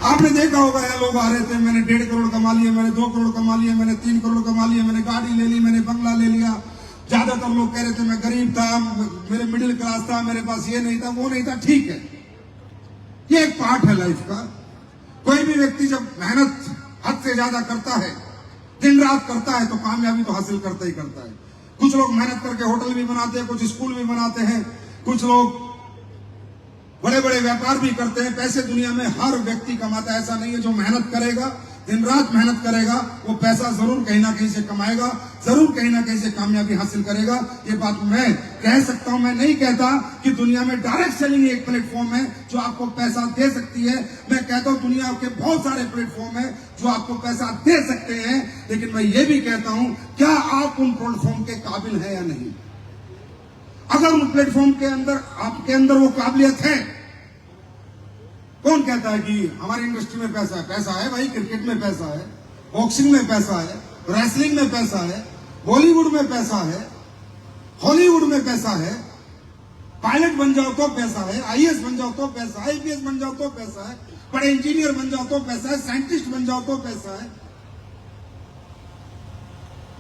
आपने देखा होगा यार, लोग आ रहे थे, मैंने 1.5 करोड़ कमा लिया, मैंने 2 करोड़ कमा लिया, मैंने 3 करोड़ कमा लिया, मैंने गाड़ी ले ली, मैंने बंगला ले लिया। ज्यादातर लोग कह रहे थे मैं गरीब था, मेरे मिडिल क्लास था, मेरे पास ये नहीं था, वो नहीं था। ठीक है, ये एक पार्ट है लाइफ का। कोई भी व्यक्ति जब मेहनत हद से ज्यादा करता है, दिन रात करता है, तो कामयाबी तो हासिल करता ही करता है। कुछ लोग मेहनत करके होटल भी बनाते हैं, कुछ स्कूल भी बनाते हैं, कुछ लोग बड़े बड़े व्यापार भी करते हैं। पैसे दुनिया में हर व्यक्ति कमाता है, ऐसा नहीं है। जो मेहनत करेगा, दिन रात मेहनत करेगा, वो पैसा जरूर कहीं ना कहीं से कमाएगा, जरूर कहीं ना कहीं से कामयाबी हासिल करेगा। ये बात मैं कह सकता हूं। मैं नहीं कहता कि दुनिया में डायरेक्ट सेलिंग एक प्लेटफॉर्म है जो आपको पैसा दे सकती है। मैं कहता हूं दुनिया के बहुत सारे प्लेटफॉर्म है जो आपको पैसा दे सकते हैं, लेकिन मैं ये भी कहता हूं, क्या आप उन प्लेटफॉर्म के काबिल है या नहीं। अगर उन प्लेटफॉर्म के अंदर आपके अंदर वो काबिलियत है, कौन कहता है कि हमारी इंडस्ट्री में पैसा है? पैसा है भाई, क्रिकेट में पैसा है, बॉक्सिंग में पैसा है, रेसलिंग में पैसा है, बॉलीवुड में पैसा है, हॉलीवुड में पैसा है। पायलट बन जाओ तो पैसा है, आईएएस बन जाओ तो पैसा है, आईपीएस बन जाओ तो पैसा है, बड़े इंजीनियर बन जाओ तो पैसा है, साइंटिस्ट बन जाओ तो पैसा है,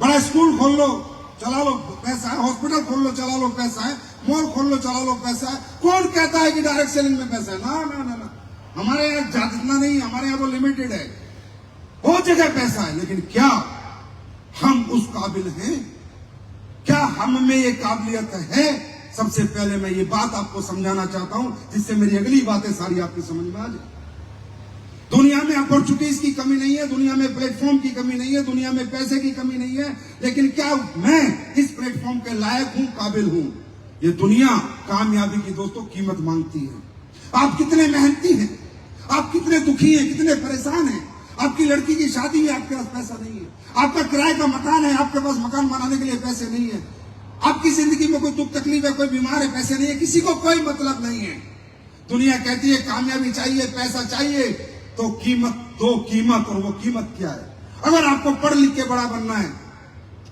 बड़ा स्कूल खोल लो चला लो पैसा है, हॉस्पिटल खोल लो चला लो पैसा है, मॉल खोल लो चला लो पैसा है। कौन कहता है कि डायरेक्ट सेलिंग में पैसा है? ना ना ना ना, हमारे यहाँ जितना नहीं, हमारे यहाँ वो लिमिटेड है, बहुत जगह पैसा है। लेकिन क्या हम उस काबिल हैं? क्या हम में ये काबिलियत है? सबसे पहले मैं ये बात आपको समझाना चाहता हूं, जिससे मेरी अगली बातें सारी आपकी समझ में आ जाए। दुनिया में अपॉर्चुनिटीज की कमी नहीं है, दुनिया में प्लेटफॉर्म की कमी नहीं है, दुनिया में पैसे की कमी नहीं है, लेकिन क्या मैं इस प्लेटफॉर्म के लायक हूं, काबिल हूं? ये दुनिया कामयाबी की दोस्तों कीमत मांगती है। आप कितने मेहनती हैं, आप कितने दुखी हैं, कितने परेशान हैं। आपकी लड़की की शादी है, आपके पास पैसा नहीं है। आपका किराए का मकान है, आपके पास मकान बनाने के लिए पैसे नहीं है। आपकी जिंदगी में कोई दुख तकलीफ है, कोई बीमार है, पैसे नहीं है। किसी को कोई मतलब नहीं है। दुनिया कहती है कामयाबी चाहिए, पैसा चाहिए, तो कीमत दो, कीमत। और वो कीमत क्या है? अगर आपको पढ़ लिख के बड़ा बनना है,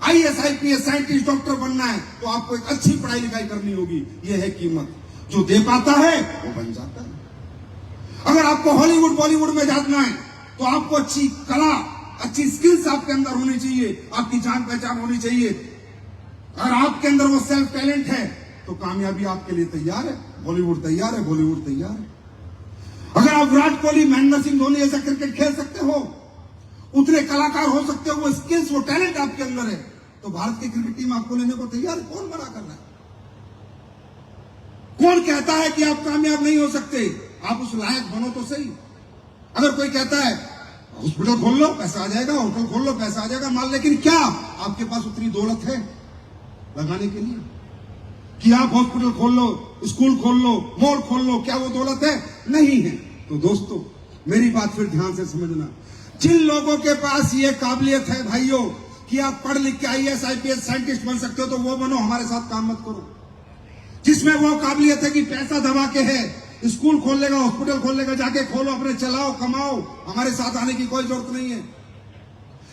आईएएस आईपीएस साइंटिस्ट डॉक्टर बनना है, तो आपको एक अच्छी पढ़ाई लिखाई करनी होगी। ये है कीमत। जो दे पाता है वो बन जाता है। अगर आपको हॉलीवुड बॉलीवुड में जाना है, तो आपको अच्छी कला, अच्छी स्किल्स आपके अंदर होनी चाहिए, आपकी जान पहचान होनी चाहिए। अगर आपके अंदर वो सेल्फ टैलेंट है, तो कामयाबी आपके लिए तैयार है। बॉलीवुड तैयार है, बॉलीवुड तैयार है। अगर आप विराट कोहली, महेंद्र सिंह धोनी ऐसा क्रिकेट खेल सकते हो, उतने कलाकार हो सकते हो, वो स्किल्स, वो टैलेंट आपके अंदर है, तो भारत की क्रिकेट टीम आपको लेने को तैयार है। कौन मना कर रहा है? कौन कहता है कि आप कामयाब नहीं हो सकते? आप उस लायक बनो तो सही। अगर कोई कहता है हॉस्पिटल खोल लो पैसा आ जाएगा, होटल खोल लो पैसा आ जाएगा, मान, लेकिन क्या आपके पास उतनी दौलत है लगाने के लिए कि आप हॉस्पिटल खोल लो, स्कूल खोल लो, मॉल खोल लो? क्या वो दौलत है? नहीं है। तो दोस्तों मेरी बात फिर ध्यान से समझना। जिन लोगों के पास ये काबिलियत है भाइयों कि आप पढ़ लिख के आईएएस आईपीएस साइंटिस्ट बन सकते हो, तो वो बनो, हमारे साथ काम मत करो। जिसमें वो काबिलियत है कि पैसा दबा के है, स्कूल खोल लेगा, हॉस्पिटल खोल लेगा, जाके खोलो, अपने चलाओ, कमाओ, हमारे साथ आने की कोई जरूरत नहीं है।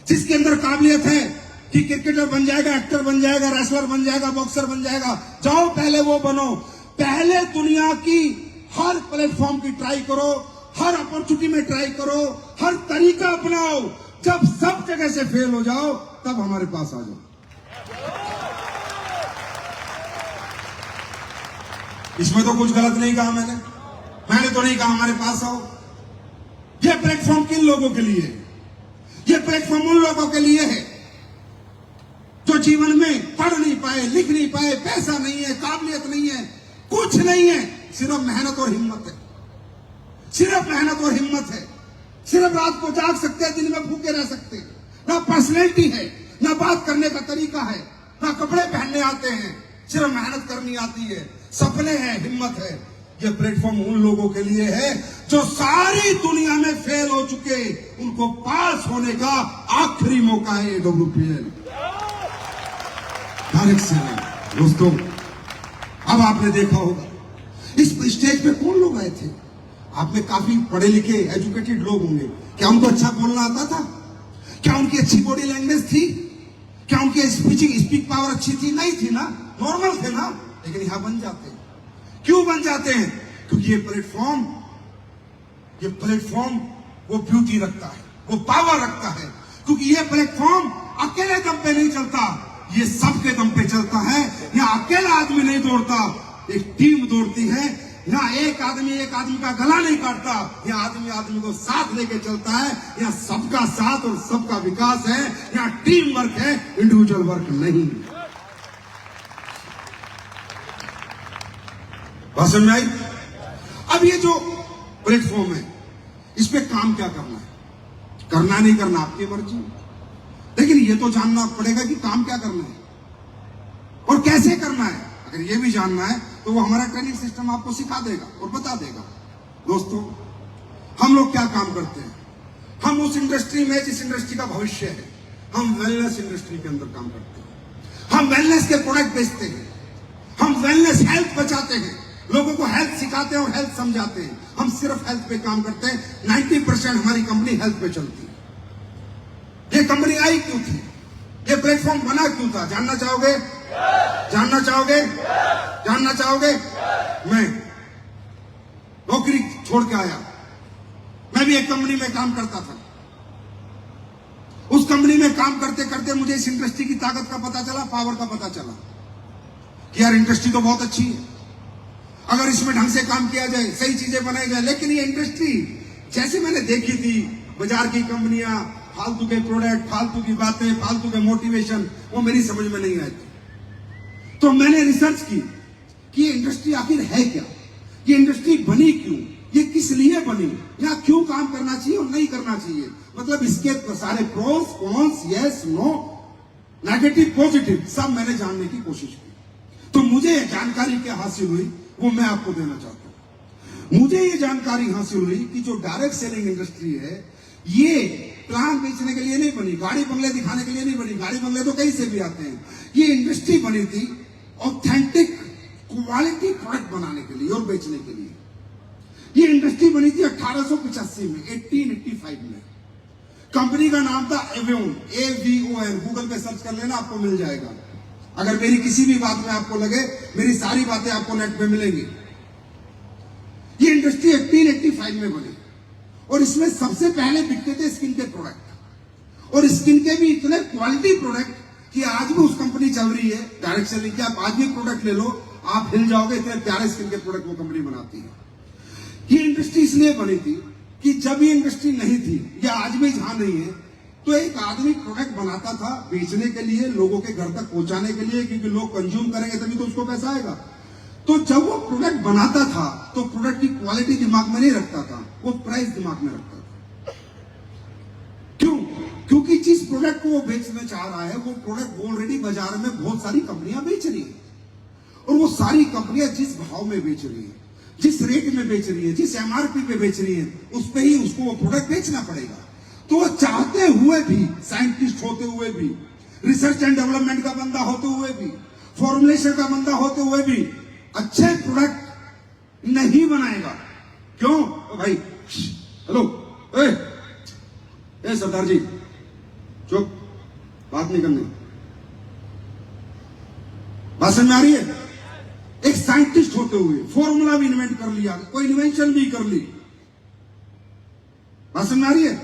जिसके अंदर काबिलियत है कि क्रिकेटर बन जाएगा, एक्टर बन जाएगा, रेसलर बन जाएगा, बॉक्सर बन जाएगा, जाओ पहले वो बनो। पहले दुनिया की हर प्लेटफॉर्म की ट्राई करो, हर अपॉर्चुनिटी में ट्राई करो, हर तरीका अपनाओ। जब सब जगह से फेल हो जाओ, तब हमारे पास आ जाओ। इसमें तो कुछ गलत नहीं कहा मैंने तो नहीं कहा हमारे पास आओ। ये प्लेटफॉर्म किन लोगों के लिए है? ये प्लेटफॉर्म उन लोगों के लिए है जो जीवन में पढ़ नहीं पाए, लिख नहीं पाए, पैसा नहीं है, काबिलियत नहीं है, कुछ नहीं है, सिर्फ मेहनत और हिम्मत है। सिर्फ मेहनत और हिम्मत है। सिर्फ रात को जाग सकते हैं, दिन में भूखे रह सकते हैं। ना पर्सनैलिटी है, ना बात करने का तरीका है, ना कपड़े पहनने आते हैं, सिर्फ मेहनत करनी आती है, सपने हैं, हिम्मत है। ये प्लेटफॉर्म उन लोगों के लिए है जो सारी दुनिया में फेल हो चुके, उनको पास होने का आखिरी मौका है। WPL direct selling. दोस्तों अब आपने देखा होगा इस स्टेज पे कौन लोग आए थे? आप में काफी पढ़े लिखे एजुकेटेड लोग होंगे। क्या उनको अच्छा बोलना आता था? क्या उनकी अच्छी बॉडी लैंग्वेज थी? क्या उनकी स्पीक पावर अच्छी थी? नहीं थी ना, नॉर्मल थे ना। लेकिन यहां बन जाते हैं। क्यों बन जाते हैं? क्योंकि ये प्लेटफॉर्म वो ब्यूटी रखता है, वो पावर रखता है, क्योंकि ये प्लेटफॉर्म अकेले दम पे नहीं चलता, ये सबके दम पे चलता है। यहाँ अकेला आदमी नहीं दौड़ता, एक टीम दौड़ती है। यहाँ एक आदमी का गला नहीं काटता, यहाँ आदमी को साथ लेके चलता है। यहाँ सबका साथ और सबका विकास है, यहाँ टीम वर्क है, इंडिविजुअल वर्क नहीं। बात समझ में आई? अब ये जो प्लेटफॉर्म है, इस पे काम क्या करना है, करना नहीं करना आपकी मर्जी, लेकिन ये तो जानना पड़ेगा कि काम क्या करना है और कैसे करना है। अगर ये भी जानना है तो वो हमारा ट्रेनिंग सिस्टम आपको सिखा देगा और बता देगा। दोस्तों, हम लोग क्या काम करते हैं? हम उस इंडस्ट्री में, जिस इंडस्ट्री का भविष्य है, हम वेलनेस इंडस्ट्री के अंदर काम करते हैं। हम वेलनेस के प्रोडक्ट बेचते हैं, हम वेलनेस हेल्थ बचाते हैं, लोगों को हेल्थ सिखाते हैं और हेल्थ समझाते हैं। हम सिर्फ हेल्थ पे काम करते हैं। 90% हमारी कंपनी हेल्थ पे चलती है। ये कंपनी आई क्यों थी? ये प्लेटफॉर्म बना क्यों था? जानना चाहोगे? जानना चाहोगे? जानना चाहोगे? मैं नौकरी छोड़ के आया, मैं भी एक कंपनी में काम करता था। उस कंपनी में काम करते करते मुझे इस इंडस्ट्री की ताकत का पता चला, पावर का पता चला कि यार इंडस्ट्री तो बहुत अच्छी है, अगर इसमें ढंग से काम किया जाए, सही चीजें बनाई जाए। लेकिन ये इंडस्ट्री जैसे मैंने देखी थी, बाजार की कंपनियां, फालतू के प्रोडक्ट, फालतू की बातें, फालतू के मोटिवेशन, वो मेरी समझ में नहीं आई थी। तो मैंने रिसर्च की कि ये इंडस्ट्री आखिर है क्या, ये इंडस्ट्री बनी क्यों, ये किस लिए बनी, यहाँ क्यों काम करना चाहिए और नहीं करना चाहिए, मतलब इसके सारे pros cons, yes no, negative positive, सब मैंने जानने की कोशिश की। तो मुझे जानकारी क्या हासिल हुई वो मैं आपको देना चाहता हूं। मुझे ये जानकारी हासिल हुई कि जो डायरेक्ट सेलिंग इंडस्ट्री है, ये प्लान बेचने के लिए नहीं बनी, गाड़ी बंगले दिखाने के लिए नहीं बनी। गाड़ी बंगले तो कहीं से भी आते हैं। ये इंडस्ट्री बनी थी ऑथेंटिक क्वालिटी प्रोडक्ट बनाने के लिए और बेचने के लिए। ये इंडस्ट्री बनी थी 1885 में, 1885 में। कंपनी का नाम था एवियोन, AVON। गूगल पे सर्च कर लेना, आपको मिल जाएगा। अगर मेरी किसी भी बात में आपको लगे, मेरी सारी बातें आपको नेट पे मिलेंगी। ये इंडस्ट्री 1885 में बनी और इसमें सबसे पहले बिकते थे स्किन के प्रोडक्ट, और स्किन के भी इतने क्वालिटी प्रोडक्ट कि आज भी उस कंपनी चल रही है डायरेक्ट सेलिंग की। आप आज भी प्रोडक्ट ले लो, आप हिल जाओगे, इतने प्यारे स्किन के प्रोडक्ट वो कंपनी बनाती है। ये इंडस्ट्री इसलिए बनी थी कि जब ये इंडस्ट्री नहीं थी, या आज भी जहां नहीं है, तो एक आदमी प्रोडक्ट बनाता था बेचने के लिए, लोगों के घर तक पहुंचाने के लिए, क्योंकि लोग कंज्यूम करेंगे तभी तो उसको पैसा आएगा। तो जब वो प्रोडक्ट बनाता था तो प्रोडक्ट की क्वालिटी दिमाग में नहीं रखता था, वो प्राइस दिमाग में रखता था। क्यों? क्योंकि जिस प्रोडक्ट को वो बेचना चाह रहा है, वो प्रोडक्ट ऑलरेडी बाजार में बहुत सारी कंपनियां बेच रही है, और वो सारी कंपनियां जिस भाव में बेच रही है, जिस रेट में बेच रही है, जिस MRP पे बेच रही है, उस पर ही उसको वो प्रोडक्ट बेचना पड़ेगा। तो वो चाहते हुए भी, साइंटिस्ट होते हुए भी, रिसर्च एंड डेवलपमेंट का बंदा होते हुए भी, फॉर्मुलेशन का बंदा होते हुए भी अच्छे प्रोडक्ट नहीं बनाएगा। क्यों? भाई हेलो, ए सरदार जी चुप, बात नहीं करनी। बात समझ में आ रही है? एक साइंटिस्ट होते हुए फॉर्मूला भी इन्वेंट कर लिया, कोई इन्वेंशन भी कर ली। बात समझ में आ रही है?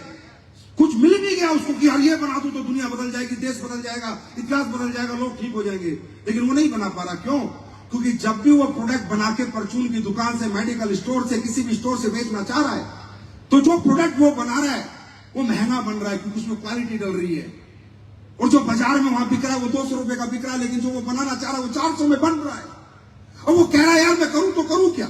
कुछ मिल भी गया उसको कि यार ये बना दूं तो दुनिया बदल जाएगी, देश बदल जाएगा, इतिहास बदल जाएगा, लोग ठीक हो जाएंगे, लेकिन वो नहीं बना पा रहा। क्यों? क्योंकि जब भी वो प्रोडक्ट बना के परचून की दुकान से, मेडिकल स्टोर से, किसी भी स्टोर से बेचना चाह रहा है, तो जो प्रोडक्ट वो बना रहा है वो महंगा बन रहा है, क्योंकि उसमें क्वालिटी डल रही है। और जो बाजार में वहां बिक रहा है वो 200 रुपए का बिक रहा है, लेकिन जो वो बनाना चाह रहा है वो 400 में बन रहा है। और वो कह रहा है यार मैं करूं तो करूं क्या,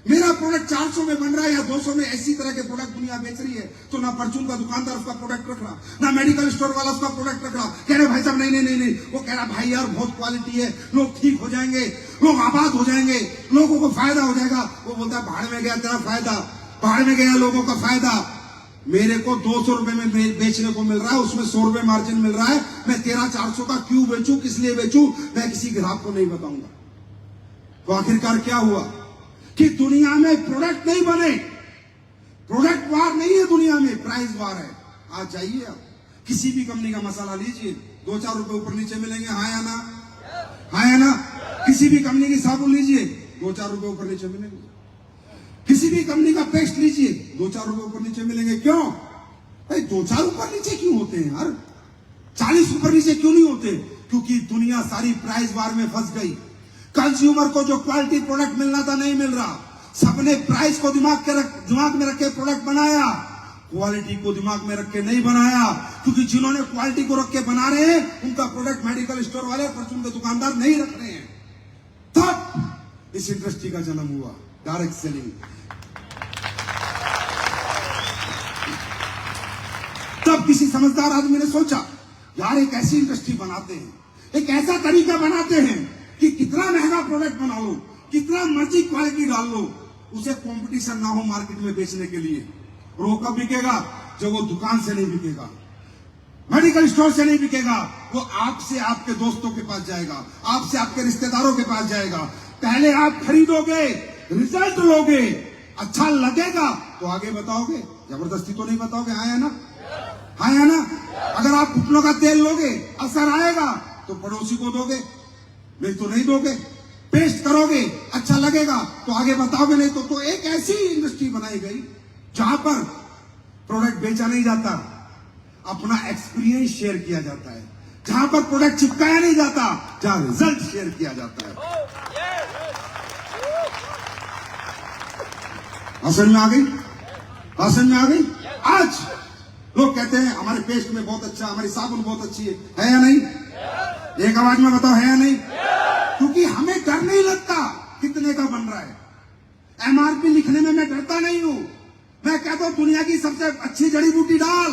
मेरा प्रोडक्ट 400 में बन रहा है या 200 में, ऐसी तरह के प्रोडक्ट दुनिया बेच रही है। तो ना परचून का दुकानदार उसका प्रोडक्ट रख रहा, ना मेडिकल स्टोर वाला उसका प्रोडक्ट रख रहा। कह रहे भाई साहब नहीं नहीं नहीं नहीं, वो कह रहा भाई यार बहुत क्वालिटी है, लोग ठीक हो जाएंगे, लोग आबाद हो जाएंगे, लोगों को फायदा हो जाएगा। वो बोलता है भाड़ में गया तेरा फायदा, भाड़ में गया लोगों का फायदा। मेरे को 200 रुपए में बेचने को मिल रहा है, उसमें 100 रुपए मार्जिन मिल रहा है, मैं तेरा 400 का क्यों बेचूं, किस लिए बेचूं, मैं किसी ग्राहक को नहीं बताऊंगा। तो आखिरकार क्या हुआ कि दुनिया में प्रोडक्ट नहीं बने, प्रोडक्ट वार नहीं है दुनिया में, प्राइस वार है। आज जाइए आप किसी भी कंपनी का मसाला लीजिए, 2-4 रुपए ऊपर नीचे मिलेंगे, हाँ या ना, हाँ या ना। किसी भी कंपनी की साबुन लीजिए, 2-4 रुपए ऊपर नीचे मिलेंगे। किसी भी कंपनी का पेस्ट लीजिए, 2-4 रुपए ऊपर नीचे मिलेंगे। क्यों भाई 2-4 ऊपर नीचे क्यों होते हैं यार? 40 ऊपर नीचे क्यों नहीं होते? क्योंकि दुनिया सारी प्राइस वार में फंस गई। कंज्यूमर को जो क्वालिटी प्रोडक्ट मिलना था नहीं मिल रहा। सबने प्राइस को दिमाग में रख के प्रोडक्ट बनाया, क्वालिटी को दिमाग में रख के नहीं बनाया। क्योंकि जिन्होंने क्वालिटी को रख के बना रहे हैं उनका प्रोडक्ट मेडिकल स्टोर वाले, परचून के दुकानदार नहीं रख रहे हैं। तब इस इंडस्ट्री का जन्म हुआ, डायरेक्ट सेलिंग। तब किसी समझदार आदमी ने सोचा यार एक ऐसी इंडस्ट्री बनाते हैं, एक ऐसा तरीका बनाते हैं कि कितना महंगा प्रोडक्ट बना लो, कितना मर्जी क्वालिटी डाल लो, उसे कंपटीशन ना हो मार्केट में बेचने के लिए। और वो कब बिकेगा? जब वो दुकान से नहीं बिकेगा, मेडिकल स्टोर से नहीं बिकेगा, वो आपसे आपके दोस्तों के पास जाएगा, आपसे आपके रिश्तेदारों के पास जाएगा। पहले आप खरीदोगे, रिजल्ट लोगे, अच्छा लगेगा तो आगे बताओगे, जबरदस्ती तो नहीं बताओगे। हाँ या ना? हाँ या ना? अगर आप घुटनों का तेल लोगे, असर आएगा तो पड़ोसी को दोगे, नहीं तो नहीं दोगे। पेस्ट करोगे, अच्छा लगेगा तो आगे बताओगे, नहीं तो एक ऐसी इंडस्ट्री बनाई गई जहां पर प्रोडक्ट बेचा नहीं जाता, अपना एक्सपीरियंस शेयर किया जाता है। जहां पर प्रोडक्ट चिपकाया नहीं जाता, जहां रिजल्ट शेयर किया जाता है। समझ में आ गई? समझ में आ गई? आज लोग कहते हैं हमारे पेस्ट में बहुत अच्छा, हमारी साबुन बहुत अच्छी है या नहीं? एक आवाज में बताओ, है या नहीं? क्योंकि हमें डर नहीं लगता कितने का बन रहा है। एमआरपी लिखने में मैं डरता नहीं हूं। मैं कहता हूं दुनिया की सबसे अच्छी जड़ी बूटी डाल,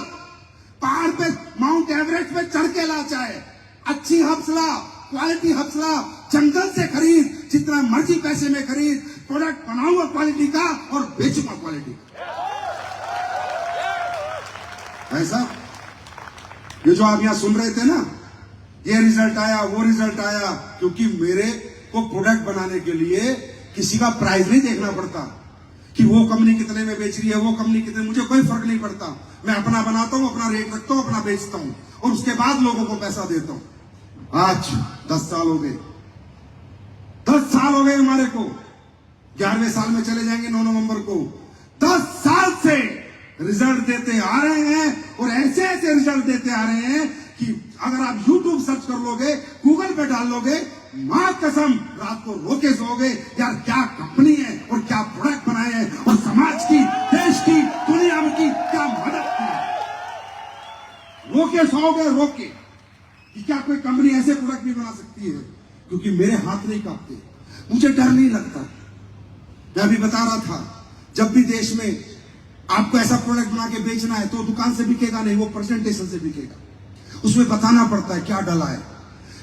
पहाड़ पे माउंट एवरेस्ट पे चढ़ के ला, चाहे अच्छी हब्सला, क्वालिटी हब्सला जंगल से खरीद, जितना मर्जी पैसे में खरीद, प्रोडक्ट बनाऊंगा क्वालिटी का और बेचूंगा क्वालिटी का। ऐसा ये जो आप यहां सुन रहे थे ना, ये रिजल्ट आया, वो रिजल्ट आया, क्योंकि मेरे को प्रोडक्ट बनाने के लिए किसी का प्राइस नहीं देखना पड़ता कि वो कंपनी कितने में बेच रही है, वो कंपनी कितने, मुझे कोई फर्क नहीं पड़ता। मैं अपना बनाता हूं, अपना रेट रखता हूं, अपना बेचता हूं और उसके बाद लोगों को पैसा देता हूं। आज 10 साल हो गए, 10 साल हो गए हमारे को, 11वें साल में चले जाएंगे 9 नवंबर को। 10 साल से रिजल्ट देते आ रहे हैं और ऐसे ऐसे रिजल्ट देते आ रहे हैं कि अगर आप YouTube सर्च कर लोगे, गूगल पे डाल लोगे, मां कसम रात को रोके सोओगे यार क्या कंपनी है और क्या प्रोडक्ट बनाए हैं और समाज की, देश की, दुनिया की क्या मदद की है। रोके सोओगे, रोके कि क्या कोई कंपनी ऐसे प्रोडक्ट भी बना सकती है? क्योंकि मेरे हाथ नहीं कांपते, मुझे डर नहीं लगता। मैं अभी बता रहा था, जब भी देश में आपको ऐसा प्रोडक्ट बना के बेचना है तो दुकान से बिकेगा नहीं, वो प्रेजेंटेशन से बिकेगा। उसमें बताना पड़ता है क्या डला है,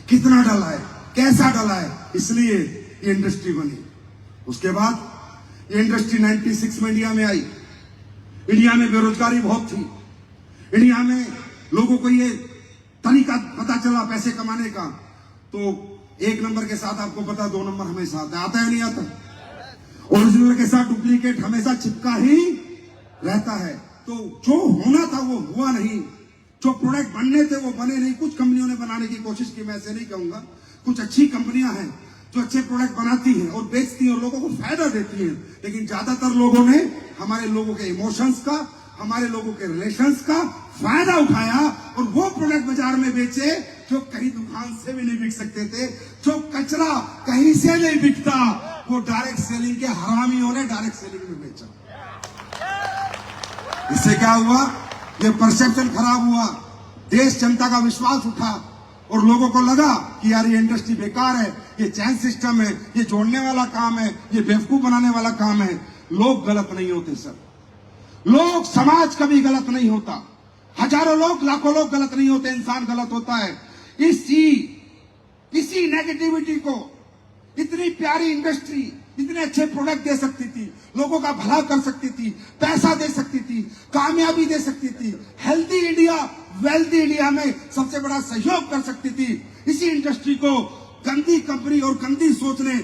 कितना डला है, कैसा डला है, इसलिए ये इंडस्ट्री बनी। उसके बाद ये इंडस्ट्री 96 में इंडिया में आई। इंडिया में बेरोजगारी बहुत थी, इंडिया में लोगों को ये तरीका पता चला पैसे कमाने का, तो 1 नंबर के साथ आपको पता 2 नंबर हमेशा आता है नहीं आता? ओरिजिनल के साथ डुप्लीकेट हमेशा चिपका ही रहता है। तो जो होना था वो हुआ नहीं, जो प्रोडक्ट बनने थे वो बने नहीं। कुछ कंपनियों ने बनाने की कोशिश की, मैं ऐसे नहीं कहूंगा, कुछ अच्छी कंपनियां हैं जो अच्छे प्रोडक्ट बनाती हैं और बेचती हैं और लोगों को फायदा देती हैं, लेकिन ज्यादातर लोगों ने हमारे लोगों के इमोशंस का, हमारे लोगों के रिलेशंस का फायदा उठाया और वो प्रोडक्ट बाजार में बेचे जो कहीं दुकान से भी नहीं बिक सकते थे, जो कचरा कहीं से नहीं बिकता, वो डायरेक्ट सेलिंग के हरामियों ने डायरेक्ट सेलिंग में बेचा। इससे क्या हुआ? ये परसेप्शन खराब हुआ, देश जनता का विश्वास उठा और लोगों को लगा कि यार ये इंडस्ट्री बेकार है, ये चैन सिस्टम है, ये जोड़ने वाला काम है, ये बेवकूफ बनाने वाला काम है। लोग गलत नहीं होते सर, लोग, समाज कभी गलत नहीं होता, हजारों लोग, लाखों लोग गलत नहीं होते, इंसान गलत होता है। इसी नेगेटिविटी को इतनी प्यारी इंडस्ट्री इतने अच्छे प्रोडक्ट दे सकती थी, लोगों का भला कर सकती थी, पैसा दे सकती थी, कामयाबी दे सकती थी, हेल्थी इंडिया, वेल्थी इंडिया में सबसे बड़ा सहयोग कर सकती थी। इसी इंडस्ट्री को गंदी कंपनी और गंदी सोच ने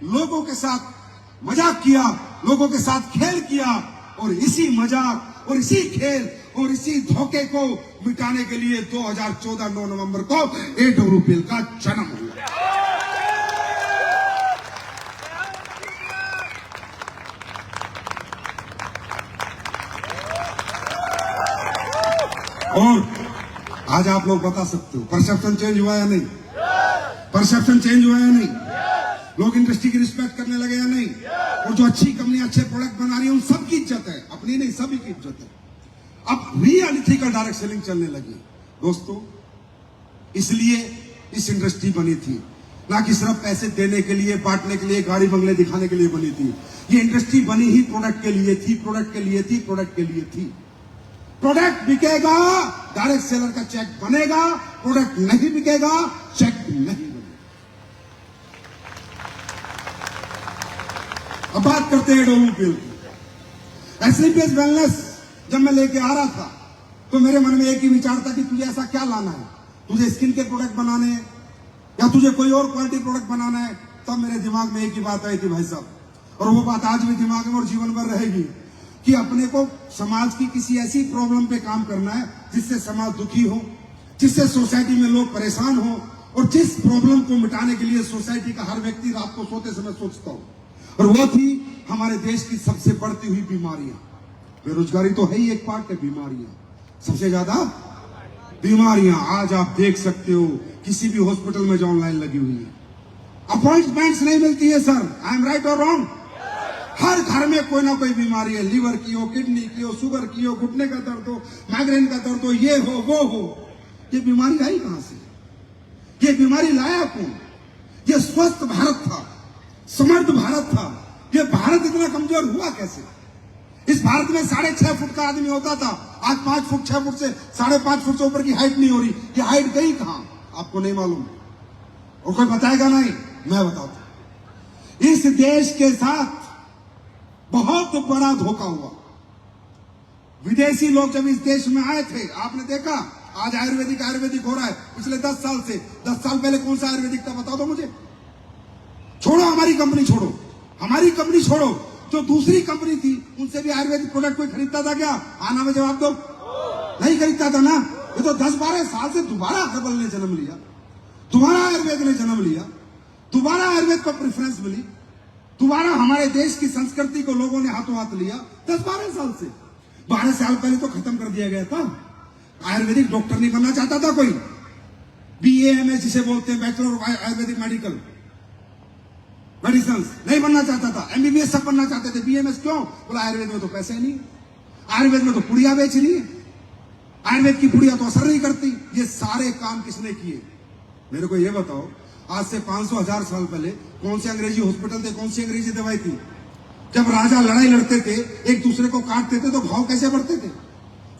लोगों के साथ मजाक किया, लोगों के साथ खेल किया और इसी मजाक और इसी खेल और इसी धोखे को मिटाने के लिए 2014 9 नवंबर को AWPL का जन्म हुआ। और आज आप लोग बता सकते हो परसेप्शन चेंज हुआ या नहीं? परसेप्शन चेंज हुआ या नहीं? लोग इंडस्ट्री की रिस्पेक्ट करने लगे या नहीं? और जो अच्छी कंपनी अच्छे प्रोडक्ट बना रही है उन सबकी इज्जत है, अपनी नहीं सभी की इज्जत है। अब रियलिटी डायरेक्ट सेलिंग चलने लगी दोस्तों। इसलिए इस इंडस्ट्री बनी थी, ना कि सिर्फ पैसे देने के लिए, बांटने के लिए, गाड़ी बंगले दिखाने के लिए बनी थी। ये इंडस्ट्री बनी ही प्रोडक्ट के लिए थी, प्रोडक्ट के लिए थी, प्रोडक्ट के लिए थी। प्रोडक्ट बिकेगा, डायरेक्ट सेलर का चेक बनेगा। प्रोडक्ट नहीं बिकेगा, चेक नहीं बनेगा। अब बात करते हैं डोमोपिल की। एसलीपीएस वेलनेस जब मैं लेके आ रहा था तो मेरे मन में एक ही विचार था कि तुझे ऐसा क्या लाना है, तुझे स्किन के प्रोडक्ट बनाने हैं या तुझे कोई और क्वालिटी प्रोडक्ट बनाना है। तब मेरे दिमाग में एक ही बात आई थी भाई साहब, और वो बात आज भी दिमाग में और जीवन भर रहेगी कि अपने को समाज की किसी ऐसी प्रॉब्लम पे काम करना है जिससे समाज दुखी हो, जिससे सोसाइटी में लोग परेशान हो, और जिस प्रॉब्लम को मिटाने के लिए सोसाइटी का हर व्यक्ति रात को सोते समय सोचता हो। और वो थी हमारे देश की सबसे बढ़ती हुई बीमारियां। बेरोजगारी तो है ही एक पार्ट है, बीमारियां सबसे ज्यादा बीमारियां। आज आप देख सकते हो किसी भी हॉस्पिटल में जो ऑनलाइन लगी हुई है, अपॉइंटमेंट्स नहीं मिलती है सर। आई एम राइट और रॉन्ग? हर घर में कोई ना कोई बीमारी है, लीवर की हो, किडनी की हो, शुगर की हो, घुटने का दर्द हो, माइग्रेन का दर्द हो, ये हो वो हो। ये बीमारी आई कहां से? ये बीमारी लाया कौन? ये स्वस्थ भारत था, समर्थ भारत था। ये भारत इतना कमजोर हुआ कैसे? इस भारत में 6.5 फुट का आदमी होता था, आज 5 फुट 6 फुट से 5.5 फुट से ऊपर की हाइट नहीं हो रही। ये हाइट गई कहां? आपको नहीं मालूम और कोई बताएगा नहीं, मैं बताता हूं। इस देश के साथ बहुत बड़ा धोखा हुआ। विदेशी लोग जब इस देश में आए थे, आपने देखा आज आयुर्वेदिक हो रहा है। पिछले 10 साल से, 10 साल पहले कौन सा आयुर्वेदिक था बता दो मुझे। छोड़ो हमारी कंपनी, छोड़ो जो दूसरी कंपनी थी उनसे भी आयुर्वेदिक प्रोडक्ट कोई खरीदता था क्या? आना में जवाब दो। नहीं खरीदता था ना। ये तो 10-12 साल से दोबारा हर्बल ने जन्म लिया, दोबारा आयुर्वेद ने जन्म लिया, दोबारा आयुर्वेद को प्रेफरेंस मिली, दोबारा हमारे देश की संस्कृति को लोगों ने हाथों हाथ लिया। 10-12 साल से, 12 साल पहले तो खत्म कर दिया गया था। आयुर्वेदिक डॉक्टर नहीं बनना चाहता था कोई, BAMS जिसे बोलते हैं, बैचलर ऑफ आयुर्वेदिक मेडिसिन नहीं बनना चाहता था। MBBS सब बनना चाहते थे, BAMS क्यों? बोला आयुर्वेद में तो पैसे नहीं, आयुर्वेद में तो पुड़िया बेच रही है, आयुर्वेद की पुड़िया तो असर नहीं करती। ये सारे काम किसने किए? मेरे को ये बताओ, आज से 500-1000 साल पहले कौन से अंग्रेजी हॉस्पिटल थे, कौन सी अंग्रेजी दवाई थी? जब राजा लड़ाई लड़ते थे, एक दूसरे को काटते थे तो भाव कैसे बढ़ते थे?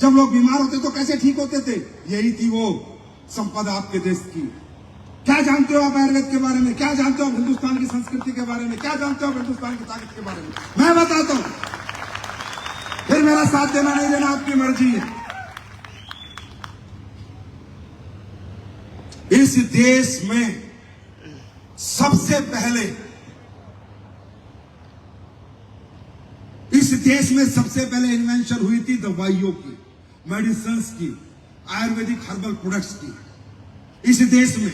जब लोग बीमार होते तो कैसे ठीक होते थे? यही थी वो संपदा आपके देश की। क्या जानते हो आप आयुर्वेद के बारे में? क्या जानते हो आप हिंदुस्तान की संस्कृति के बारे में? क्या जानते हो आप हिंदुस्तान की ताकत के बारे में? मैं बताता हूं, फिर मेरा साथ देना नहीं देना आपकी मर्जी है। इस देश में सबसे पहले, इन्वेंशन हुई थी दवाइयों की, मेडिसिन्स की, आयुर्वेदिक हर्बल प्रोडक्ट्स की। इस देश में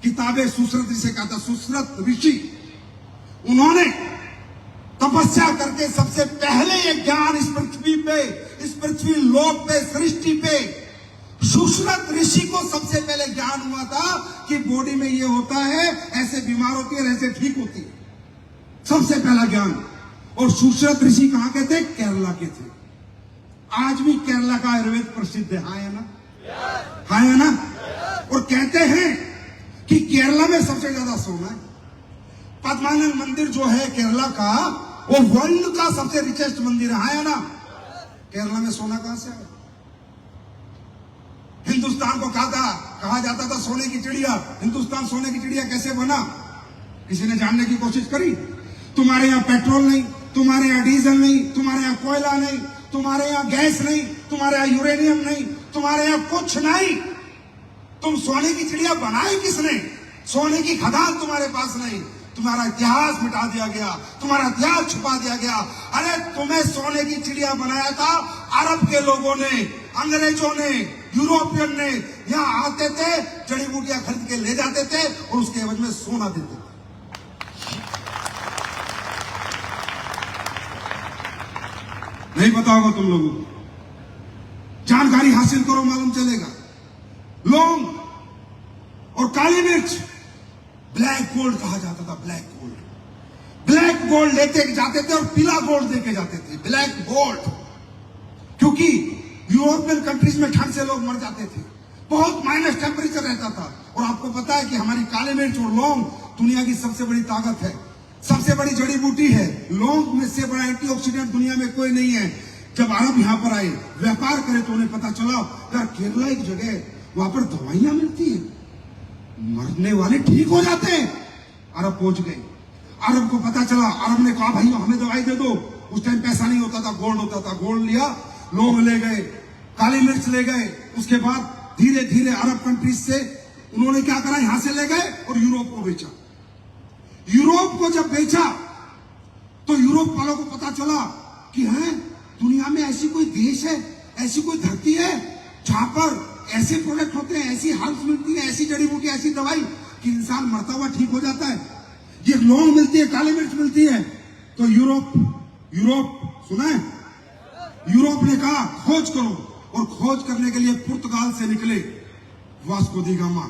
किताबें सुश्रुत जिसे कहा था, सुश्रुत ऋषि, उन्होंने तपस्या करके सबसे पहले ये ज्ञान इस पृथ्वी पे, इस पृथ्वी लोक पे, सृष्टि पे, सुश्रुत ऋषि को सबसे पहले ज्ञान हुआ था कि बॉडी में ये होता है, ऐसे बीमार होती है, ऐसे ठीक होती है। सबसे पहला ज्ञान। और सुश्रुत ऋषि कहां के थे? केरला के थे। आज भी केरला का आयुर्वेद प्रसिद्ध है, हाँ या ना? हाँ या ना? और कहते हैं कि केरला में सबसे ज्यादा सोना है। पद्मानंद मंदिर जो है केरला का, वो वर्ल्ड का सबसे रिचेस्ट मंदिर है, हाँ या ना? केरला में सोना कहां से आया? हिंदुस्तान को कहा जाता था सोने की चिड़िया। हिंदुस्तान सोने की चिड़िया कैसे बना? किसी ने जानने की कोशिश करी? तुम्हारे यहाँ पेट्रोल नहीं, तुम्हारे यहाँ डीजल नहीं, तुम्हारे यहाँ कोयला नहीं, तुम्हारे यहाँ गैस नहीं, तुम्हारे यहाँ यूरेनियम नहीं, तुम्हारे यहाँ कुछ नहीं। तुम सोने की चिड़िया बनाई किसने? सोने की खदान तुम्हारे पास नहीं। तुम्हारा इतिहास मिटा दिया गया, तुम्हारा इतिहास छुपा दिया गया। अरे तुम्हें सोने की चिड़िया बनाया था अरब के लोगों ने, अंग्रेजों ने, यूरोपियन ने। यहाँ आते थे, जड़ी बूटियां खरीद के ले जाते थे और उसके एवज में सोना देते थे। नहीं पता होगा तुम लोगों को। जानकारी हासिल करो, मालूम चलेगा। लौंग और काली मिर्च ब्लैक गोल्ड कहा जाता था। ब्लैक गोल्ड लेते जाते थे और पीला गोल्ड देके जाते थे। ब्लैक गोल्ड, क्योंकि यूरोपियन कंट्रीज में ठंड से लोग मर जाते थे, बहुत माइनस टेम्परेचर रहता था। और आपको पता है कि हमारी काली मिर्च और लौंग दुनिया की सबसे बड़ी ताकत है, सबसे बड़ी जड़ी बूटी है। लौंग में से बड़ा एंटीऑक्सीडेंट दुनिया में कोई नहीं है। जब अरब यहाँ पर आए, व्यापार करे, तो उन्हें पता चला यार केरला एक जगह, वहां पर दवाइयां मिलती है, मरने वाले ठीक हो जाते हैं। अरब पहुंच गए। अरब को पता चला, अरब ने कहा भाई हमें दवाई दे दो। उस टाइम पैसा नहीं होता था, गोल्ड होता था। गोल्ड लिया, लौंग ले गए, काली मिर्च ले गए। उसके बाद धीरे धीरे अरब कंट्रीज से उन्होंने क्या करा, यहां से ले गए और यूरोप को बेचा। यूरोप को जब बेचा तो यूरोप वालों को पता चला कि है दुनिया में ऐसी कोई देश है, ऐसी कोई धरती है जहां पर ऐसे प्रोडक्ट होते हैं, ऐसी हर्ब्स मिलती है, ऐसी जड़ी बूटी, ऐसी दवाई कि इंसान मरता हुआ ठीक हो जाता है। ये लौंग मिलती है, काली मिर्च मिलती है। तो यूरोप सुना है, यूरोप ने कहा खोज करो, और खोज करने के लिए पुर्तगाल से निकले वास्को दी गामा,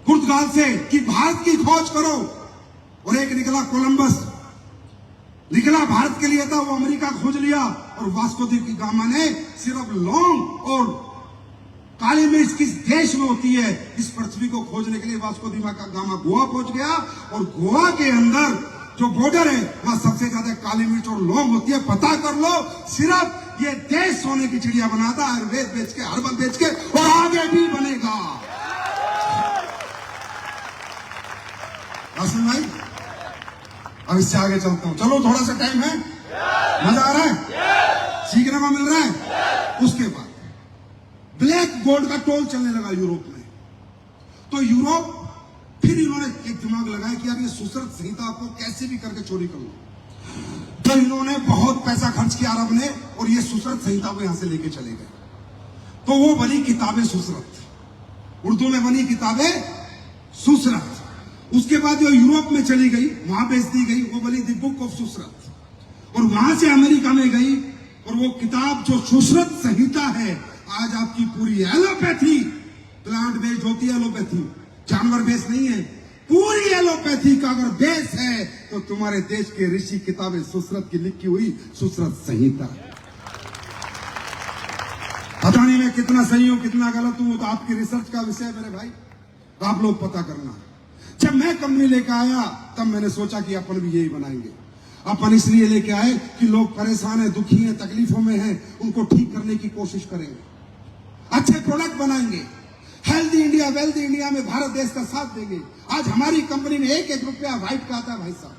पुर्तगाल से कि भारत की खोज करो। और एक निकला कोलंबस, निकला भारत के लिए था, वो अमेरिका खोज लिया। और वास्को दी गामा ने सिर्फ लौंग और काली मिर्च किस देश में होती है इस पृथ्वी को खोजने के लिए वास्को दी गामा गोवा पहुंच गया। और गोवा के अंदर जो बॉर्डर है वहां सबसे ज्यादा काली मिर्च और लौंग होती है। पता कर लो, सिर्फ ये देश सोने की चिड़िया बनाता है, आयुर्वेद बेच के, हर्बल बेच के, और आगे भी बनेगा। आसन भाई, अब इससे आगे चलता हूं। चलो थोड़ा सा टाइम है, मजा आ रहा है, सीखने को मिल रहा है। उसके बाद ब्लैक गोल्ड का टोल चलने लगा यूरोप में। तो यूरोप फिर इन्होंने एक दिमाग लगाया कि यार ये सुश्रुत संहिता को कैसे भी करके चोरी कर लो। तो इन्होंने बहुत पैसा खर्च किया अरब ने, और ये सुश्रुत संहिता को यहां से लेके चले गए। तो वो बनी किताबें सुश्रुत, उर्दू में बनी किताबें सुश्रुत। उसके बाद जो यूरोप में चली गई, वहां बेच दी गई, वो बनी द बुक ऑफ सुश्रुत। और वहां से अमेरिका में गई, और वो किताब जो सुश्रुत संहिता है, आज आपकी पूरी एलोपैथी प्लांट बेस्ड होती है। एलोपैथी जानवर बेस नहीं है, पूरी एलोपैथी का अगर बेस है तो तुम्हारे देश के ऋषि किताबें सुश्रुत की लिखी हुई सुश्रुत संहिता। पता नहीं मैं कितना सही हूं कितना गलत हूं, तो आपकी रिसर्च का विषय है मेरे भाई, आप लोग पता करना। जब मैं कंपनी लेकर आया तब मैंने सोचा कि अपन भी यही बनाएंगे। अपन इसलिए लेके आए कि लोग परेशान हैं, दुखी हैं, तकलीफों में हैं, उनको ठीक करने की कोशिश करेंगे, अच्छे प्रोडक्ट बनाएंगे, हेल्दी इंडिया वेल्दी इंडिया में भारत देश का साथ देंगे। आज हमारी कंपनी में एक एक रुपया व्हाइट का आता है भाई साहब।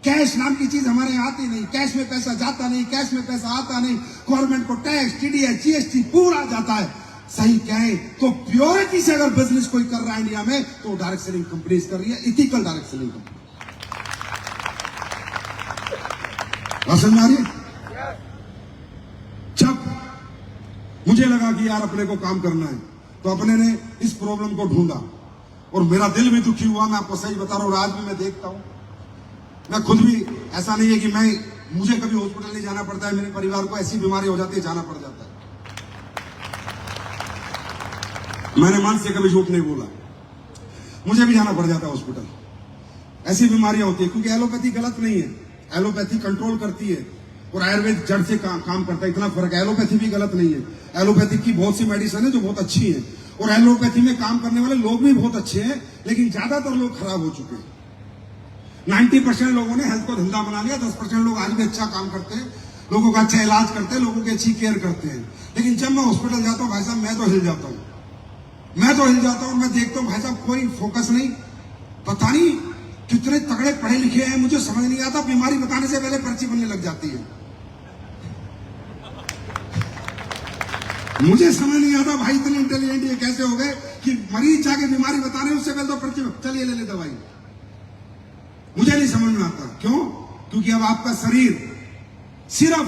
कैश नाम की चीज हमारे यहाँ आती नहीं, कैश में पैसा जाता नहीं, कैश में पैसा आता नहीं। गवर्नमेंट को टैक्स, टीडीएस, जीएसटी पूरा जाता है। सही कहें तो प्योरिटी से अगर बिजनेस कोई कर रहा है इंडिया में तो डायरेक्ट सेलिंग कंपनीज कर रही है, इथिकल डायरेक्ट सेलिंग कंपनी। समझ में आ रही है? जब मुझे लगा कि यार अपने को काम करना है तो अपने ने इस प्रॉब्लम को ढूंढा, और मेरा दिल भी दुखी हुआ। मैं आपको सही बता रहा हूं, आज भी मैं देखता हूं, मैं खुद भी, ऐसा नहीं है कि मुझे कभी हॉस्पिटल नहीं जाना पड़ता है, मेरे परिवार को ऐसी बीमारी हो जाती है जाना पड़ जाता है। मैंने मन से कभी झूठ नहीं बोला, मुझे भी जाना पड़ जाता है हॉस्पिटल। ऐसी बीमारियां होती है, क्योंकि एलोपैथी गलत नहीं है, एलोपैथी कंट्रोल करती है और आयुर्वेद जड़ से काम करता है, इतना फर्क है। एलोपैथी भी गलत नहीं है, एलोपैथी की बहुत सी मेडिसिन है जो बहुत अच्छी है, और एलोपैथी में काम करने वाले लोग भी बहुत अच्छे हैं, लेकिन ज्यादातर लोग खराब हो चुके हैं। 90% लोगों ने हेल्थ को धंधा बना लिया, 10% लोग आज भी अच्छा काम करते हैं, लोगों का अच्छा इलाज करते हैं, लोगों की अच्छी केयर करते हैं। लेकिन जब मैं हॉस्पिटल जाता हूँ भाई साहब, मैं तो हिल जाता हूँ, मैं देखता हूँ भाई साहब कोई फोकस नहीं, पता नहीं कितने तगड़े पढ़े लिखे हैं, मुझे समझ नहीं आता, बीमारी बताने से पहले पर्ची बनने लग जाती है। मुझे समझ नहीं आता भाई इतने इंटेलिजेंट ये कैसे हो गए कि मरीज जाके बीमारी बता रहे उससे पहले तो पर्ची चलिए ले दवाई। मुझे नहीं समझ में आता क्यों, क्योंकि अब आपका शरीर सिर्फ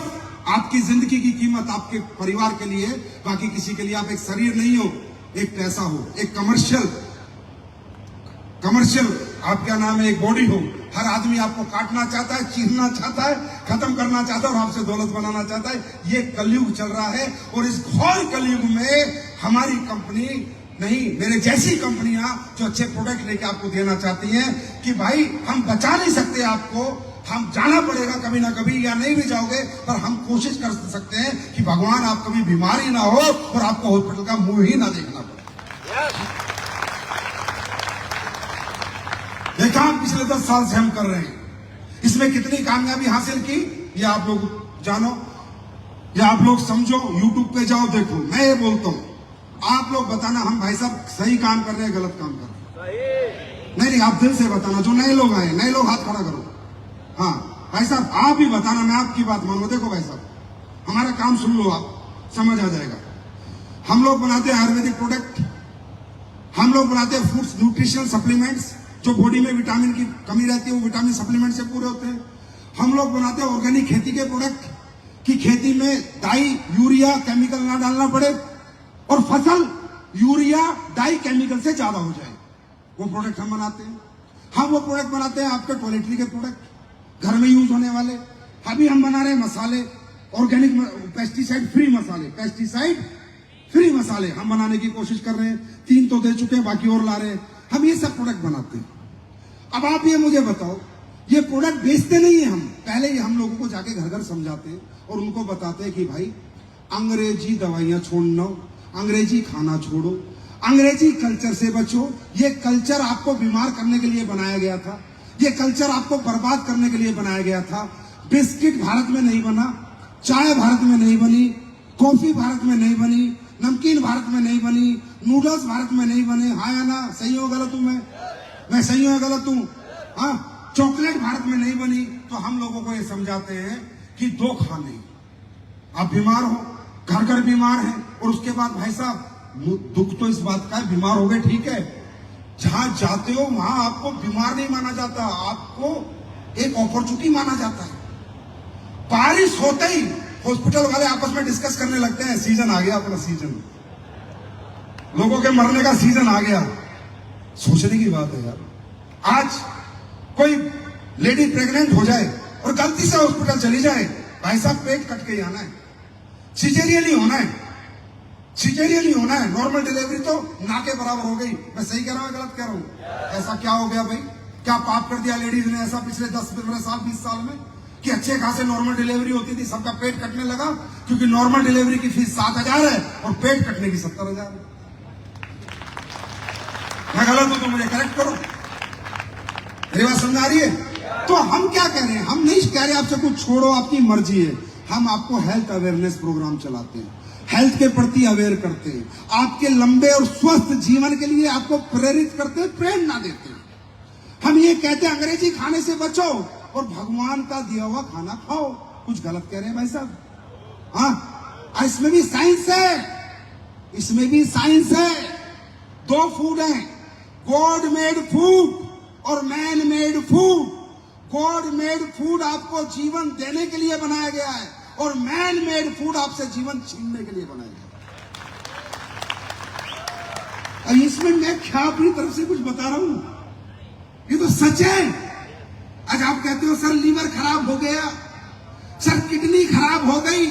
आपकी जिंदगी की कीमत आपके परिवार के लिए, बाकी किसी के लिए आप एक शरीर नहीं हो, एक पैसा हो, एक कमर्शियल आप क्या नाम है, एक बॉडी हो। हर आदमी आपको काटना चाहता है, चीरना चाहता है, खत्म करना चाहता है और आपसे दौलत बनाना चाहता है। ये कलयुग चल रहा है और इस घोर कलयुग में हमारी कंपनी नहीं, मेरे जैसी कंपनियां जो अच्छे प्रोडक्ट लेके आपको देना चाहती हैं कि भाई हम बचा नहीं सकते आपको, हम जाना पड़ेगा कभी ना कभी, या नहीं भी जाओगे पर हम कोशिश कर सकते हैं कि भगवान आप कभी बीमारी ना हो और आपको हॉस्पिटल का मुंह ही ना देखना पड़े। ये काम पिछले 10 साल से हम कर रहे हैं। इसमें कितनी कामयाबी हासिल की ये आप लोग जानो या आप लोग समझो। यूट्यूब पे जाओ देखो, मैं ये बोलता हूं, आप लोग बताना हम भाई साहब सही काम कर रहे हैं गलत काम कर रहे हैं। नहीं, आप दिल से बताना। जो नए लोग आए, नए लोग हाथ खड़ा करो। हाँ भाई साहब आप भी बताना, मैं आपकी बात मानूंगा। देखो भाई साहब, हमारा काम सुन लो, आप समझ आ जाएगा। हम लोग बनाते हैं आयुर्वेदिक प्रोडक्ट, हम लोग बनाते हैं फूड्स न्यूट्रिशनल सप्लीमेंट्स, जो बॉडी में विटामिन की कमी रहती है वो विटामिन सप्लीमेंट से पूरे होते हैं। हम लोग बनाते हैं ऑर्गेनिक खेती के प्रोडक्ट, कि खेती में डाई यूरिया केमिकल ना डालना पड़े और फसल यूरिया डाई केमिकल से ज्यादा हो जाए, वो प्रोडक्ट हम बनाते हैं। हम वो प्रोडक्ट बनाते हैं आपके टॉयलेटरी के प्रोडक्ट, घर में यूज होने वाले। अभी हम बना रहे हैं मसाले, ऑर्गेनिक पेस्टिसाइड फ्री मसाले, पेस्टिसाइड फ्री मसाले हम बनाने की कोशिश कर रहे हैं। 3 तो दे चुके हैं, बाकी और ला रहे हैं। हम ये सब प्रोडक्ट बनाते हैं। अब आप ये मुझे बताओ, ये प्रोडक्ट बेचते नहीं है हम, पहले ही हम लोगों को जाके घर घर समझाते हैं और उनको बताते हैं कि भाई अंग्रेजी दवाइयां छोड़ना, अंग्रेजी खाना छोड़ो, अंग्रेजी कल्चर से बचो। ये कल्चर आपको बीमार करने के लिए बनाया गया था, ये कल्चर आपको बर्बाद करने के लिए बनाया गया था। बिस्किट भारत में नहीं बना, चाय भारत में नहीं बनी, कॉफी भारत में नहीं बनी, नमकीन भारत में नहीं बनी, नूडल्स भारत में नहीं बने। हाँ या ना, सही हो गलत हूं? मैं सही हूं गलत हूं? हाँ, चॉकलेट भारत में नहीं बनी। तो हम लोगों को ये समझाते हैं कि 2 खाने, आप बीमार हो, घर घर बीमार है, और उसके बाद भाई साहब दुख तो इस बात का है, बीमार हो गए ठीक है, जहां जाते हो वहां आपको बीमार नहीं माना जाता, आपको एक अपॉर्चुनिटी माना जाता है। बारिश होते ही हॉस्पिटल वाले आपस में डिस्कस करने लगते हैं, सीजन आ गया, अपना सीजन, लोगों के मरने का सीजन आ गया। सोचने की बात है यार, आज कोई लेडी प्रेग्नेंट हो जाए और गलती से हॉस्पिटल चली जाए, भाई साहब पेट कट के ही आना है, सिजेरियन ही होना है, सिजेरियन ही होना है। नॉर्मल डिलीवरी तो ना के बराबर हो गई। मैं सही कह रहा हूं गलत कह रहा हूं? ऐसा क्या हो गया भाई, क्या पाप कर दिया लेडीज ने ऐसा पिछले 10-15 साल 20 साल में कि अच्छे खासे नॉर्मल डिलीवरी होती थी, सबका पेट कटने लगा, क्योंकि नॉर्मल डिलीवरी की फीस 7,000 है और पेट कटने की 70,000 है। मैं गलत हूं तो मुझे करेक्ट करो, मेरी बात समझ आ रही है? तो हम क्या कह रहे हैं, हम नहीं कह रहे आपसे कुछ छोड़ो, आपकी मर्जी है। हम आपको हेल्थ अवेयरनेस प्रोग्राम चलाते हैं, हेल्थ के प्रति अवेयर करते हैं, आपके लंबे और स्वस्थ जीवन के लिए आपको प्रेरित करते हैं, प्रेरणा देते हैं। हम ये कहते हैं अंग्रेजी खाने से बचो और भगवान का दिया हुआ खाना खाओ। कुछ गलत कह रहे हैं भाई साहब? हाँ, इसमें भी साइंस है, इसमें भी साइंस है। 2 फूड हैं, गॉड मेड फूड और man made food. God made food आपको जीवन देने के लिए बनाया गया है और मैन मेड फूड आपसे जीवन छीनने के लिए बनाया गया है। इसमें मैं क्या अपनी तरफ से कुछ बता रहा हूं, ये तो सच है। आज आप कहते हो सर लीवर खराब हो गया, सर किडनी खराब हो गई,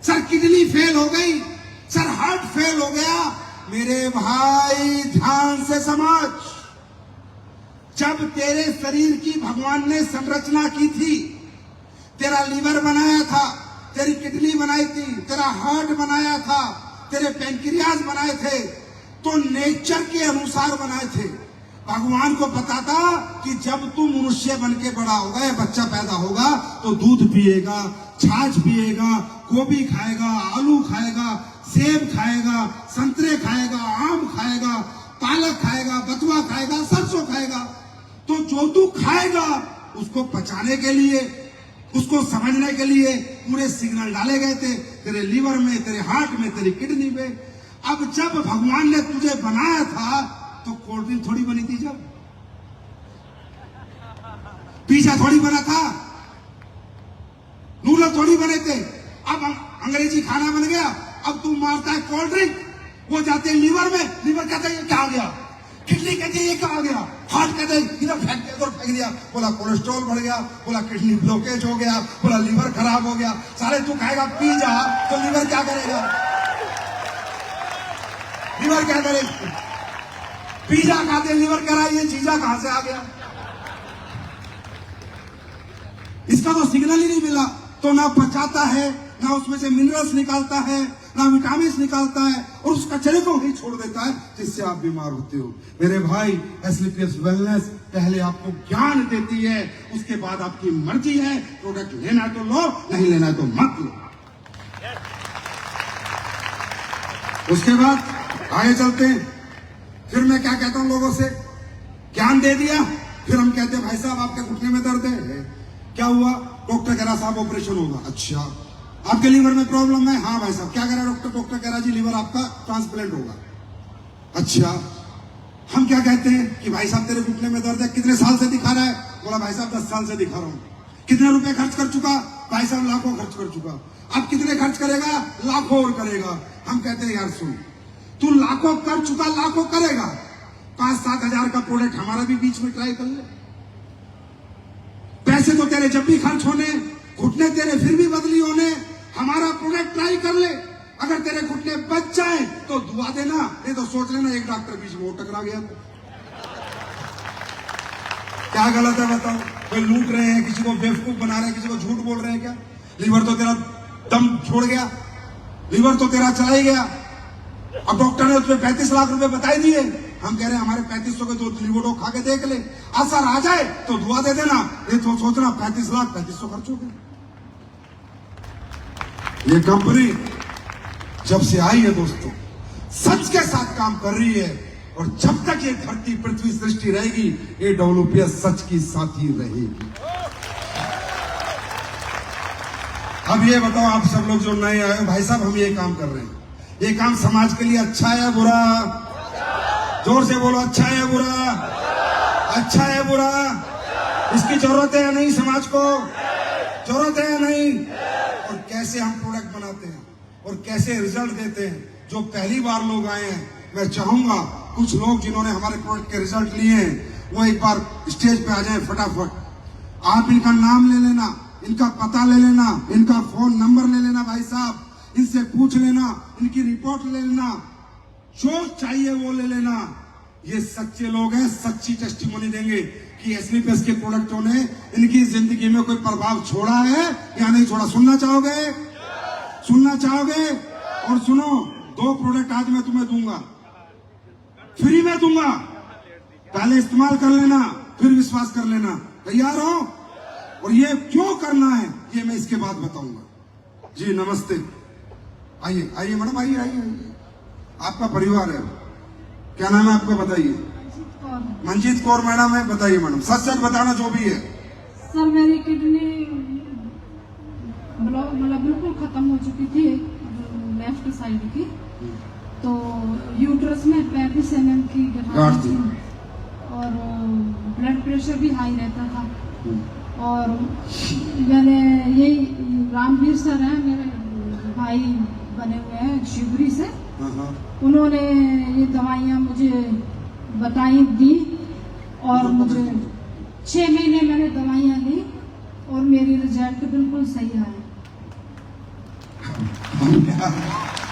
सर किडनी फेल हो गई, सर हार्ट फेल हो गया। मेरे भाई ध्यान से समझ, जब तेरे शरीर की भगवान ने संरचना की थी, तेरा लीवर बनाया था, तेरी किडनी बनाई थी, तेरा हार्ट बनाया था, तेरे पैंक्रियाज बनाए थे, तो नेचर के अनुसार बनाए थे। भगवान को पता था कि जब तू मनुष्य बन के बड़ा होगा, या बच्चा पैदा होगा, तो दूध पिएगा, छाछ पिएगा, गोभी खाएगा, आलू खाएगा, सेब खाएगा, संतरे खाएगा, आम खाएगा, पालक खाएगा, बथुआ खाएगा, सरसों खाएगा। तो जो तू खाएगा उसको पचाने के लिए, उसको समझने के लिए पूरे सिग्नल डाले गए थे तेरे लीवर में, तेरे हार्ट में, तेरी किडनी में। अब जब भगवान ने तुझे बनाया था तो कोल्ड ड्रिंक थोड़ी बनी थी, जब पिज्जा थोड़ी बना था, नूडल थोड़ी बने थे। अब अंग्रेजी खाना बन गया, अब तू मारता है कोल्ड ड्रिंक, वो जाते हैं लीवर में, लीवर कहता है क्या हो गया, किडनी कहती है ये क्या आ गया, हार्ट कहते हैं इधर फेंक दिया, उधर फेंक दिया, बोला कोलेस्ट्रॉल बढ़ गया, बोला किडनी ब्लॉकेज हो गया, बोला लीवर खराब हो गया। सारे तू खाएगा पिज्जा तो लीवर क्या करेगा, लीवर क्या करेगा? पिज्जा खाते लीवर कह रहा है ये चीजा कहां से आ गया? इसका तो सिग्नल ही नहीं मिला, तो ना पचाता है, ना उसमें से मिनरल्स निकालता है, ना विटामिन निकालता है, और उस कचरे को ही छोड़ देता है जिससे आप बीमार होते हो। मेरे भाई, एसलीपीएस वेलनेस पहले आपको ज्ञान देती है, उसके बाद आपकी मर्जी है, प्रोडक्ट लेना है तो लो, नहीं लेना है तो मत लो। उसके बाद आगे चलते हैं। फिर मैं क्या कहता हूं लोगों से, ज्ञान दे दिया, फिर हम कहते हैं भाई साहब आपके घुटने में दर्द है, क्या हुआ? डॉक्टर कह रहा साहब ऑपरेशन होगा। अच्छा, आपके लीवर में प्रॉब्लम है? हाँ भाई साहब। क्या कह रहा है डॉक्टर? डॉक्टर कह रहा जी लीवर आपका ट्रांसप्लांट होगा। अच्छा, हम क्या कहते हैं कि भाई साहब तेरे घुटने में दर्द है, कितने साल से दिखा रहा है? बोला भाई साहब 10 साल से दिखा रहा हूं। कितने रुपए खर्च कर चुका? भाई साहब लाखों खर्च कर चुका। अब कितने खर्च करेगा? लाखों और करेगा। हम कहते हैं यार सुन, तू लाखों कर चुका, लाखों करेगा, 5-7 हजार का प्रोडक्ट हमारा भी बीच में ट्राई कर ले। पैसे तो तेरे जब भी खर्च होने, घुटने तेरे फिर भी बदली होने, हमारा प्रोडक्ट ट्राई कर ले। अगर तेरे घुटने बच जाए तो दुआ देना, नहीं तो सोच लेना एक डॉक्टर बीच में वो टकरा गया। क्या गलत है बताओ? कोई लूट रहे हैं, किसी को बेवकूफ बना रहे हैं, किसी को झूठ बोल रहे हैं क्या? लीवर तो तेरा दम छोड़ गया, लीवर तो तेरा चला ही गया। अब डॉक्टर ने उसमें 35 लाख रुपए बता दिए, हम कह रहे हैं हमारे 3500 के 2 लीवोडो खा के देख ले, असर आ जाए तो दुआ दे देना, ये तो सोचना 35 लाख 3500 खर्च हो गए। ये कंपनी जब से आई है दोस्तों, सच के साथ काम कर रही है, और जब तक ये धरती पृथ्वी सृष्टि रहेगी, ये WPS सच की साथी रहेगी। अब ये बताओ आप सब लोग जो नए आए, भाई साहब हम ये काम कर रहे हैं, ये काम समाज के लिए अच्छा है या बुरा? जोर से बोलो, अच्छा है या बुरा? अच्छा है बुरा? इसकी जरूरत है या नहीं? समाज को जरूरत है या नहीं? और कैसे हम प्रोडक्ट बनाते हैं और कैसे रिजल्ट देते हैं। जो पहली बार लोग आए हैं, मैं चाहूंगा कुछ लोग जिन्होंने हमारे प्रोडक्ट के रिजल्ट लिए हैं, वो एक बार स्टेज पे आ जाए फटाफट। आप इनका नाम ले लेना, इनका पता ले लेना, इनका फोन नंबर ले लेना, भाई साहब इनसे पूछ लेना, इनकी रिपोर्ट ले लेना, जो चाहिए वो ले लेना। ये सच्चे लोग हैं, सच्ची टेस्टिमोनी देंगे कि एसलीपीएस के प्रोडक्टों ने इनकी जिंदगी में कोई प्रभाव छोड़ा है या नहीं छोड़ा। सुनना चाहोगे? सुनना चाहोगे? और सुनो, 2 प्रोडक्ट आज मैं तुम्हें दूंगा, फ्री में दूंगा, पहले इस्तेमाल कर लेना, फिर विश्वास कर लेना। तैयार हो? और ये क्यों करना है ये मैं इसके बाद बताऊंगा। जी नमस्ते, आइए आइए मैडम, आइए आइए, आपका परिवार है, क्या नाम है आपका बताइए? मंजीत कौर मैडम है, बताइए मैडम, सच सच बताना जो भी है। सर मेरी किडनी मतलब बिल्कुल खत्म हो चुकी थी, लेफ्ट साइड की, तो यूट्रस में 35 mm की गांठ थी, और ब्लड प्रेशर भी हाई रहता था। और मैंने यही रामवीर सर हैं, मेरे भाई बने हुए हैं शिवपुरी से, उन्होंने ये दवाइयाँ मुझे बताई दी, और मुझे 6 महीने मैंने दवाइयाँ ली और मेरी रिजल्ट बिल्कुल सही आया।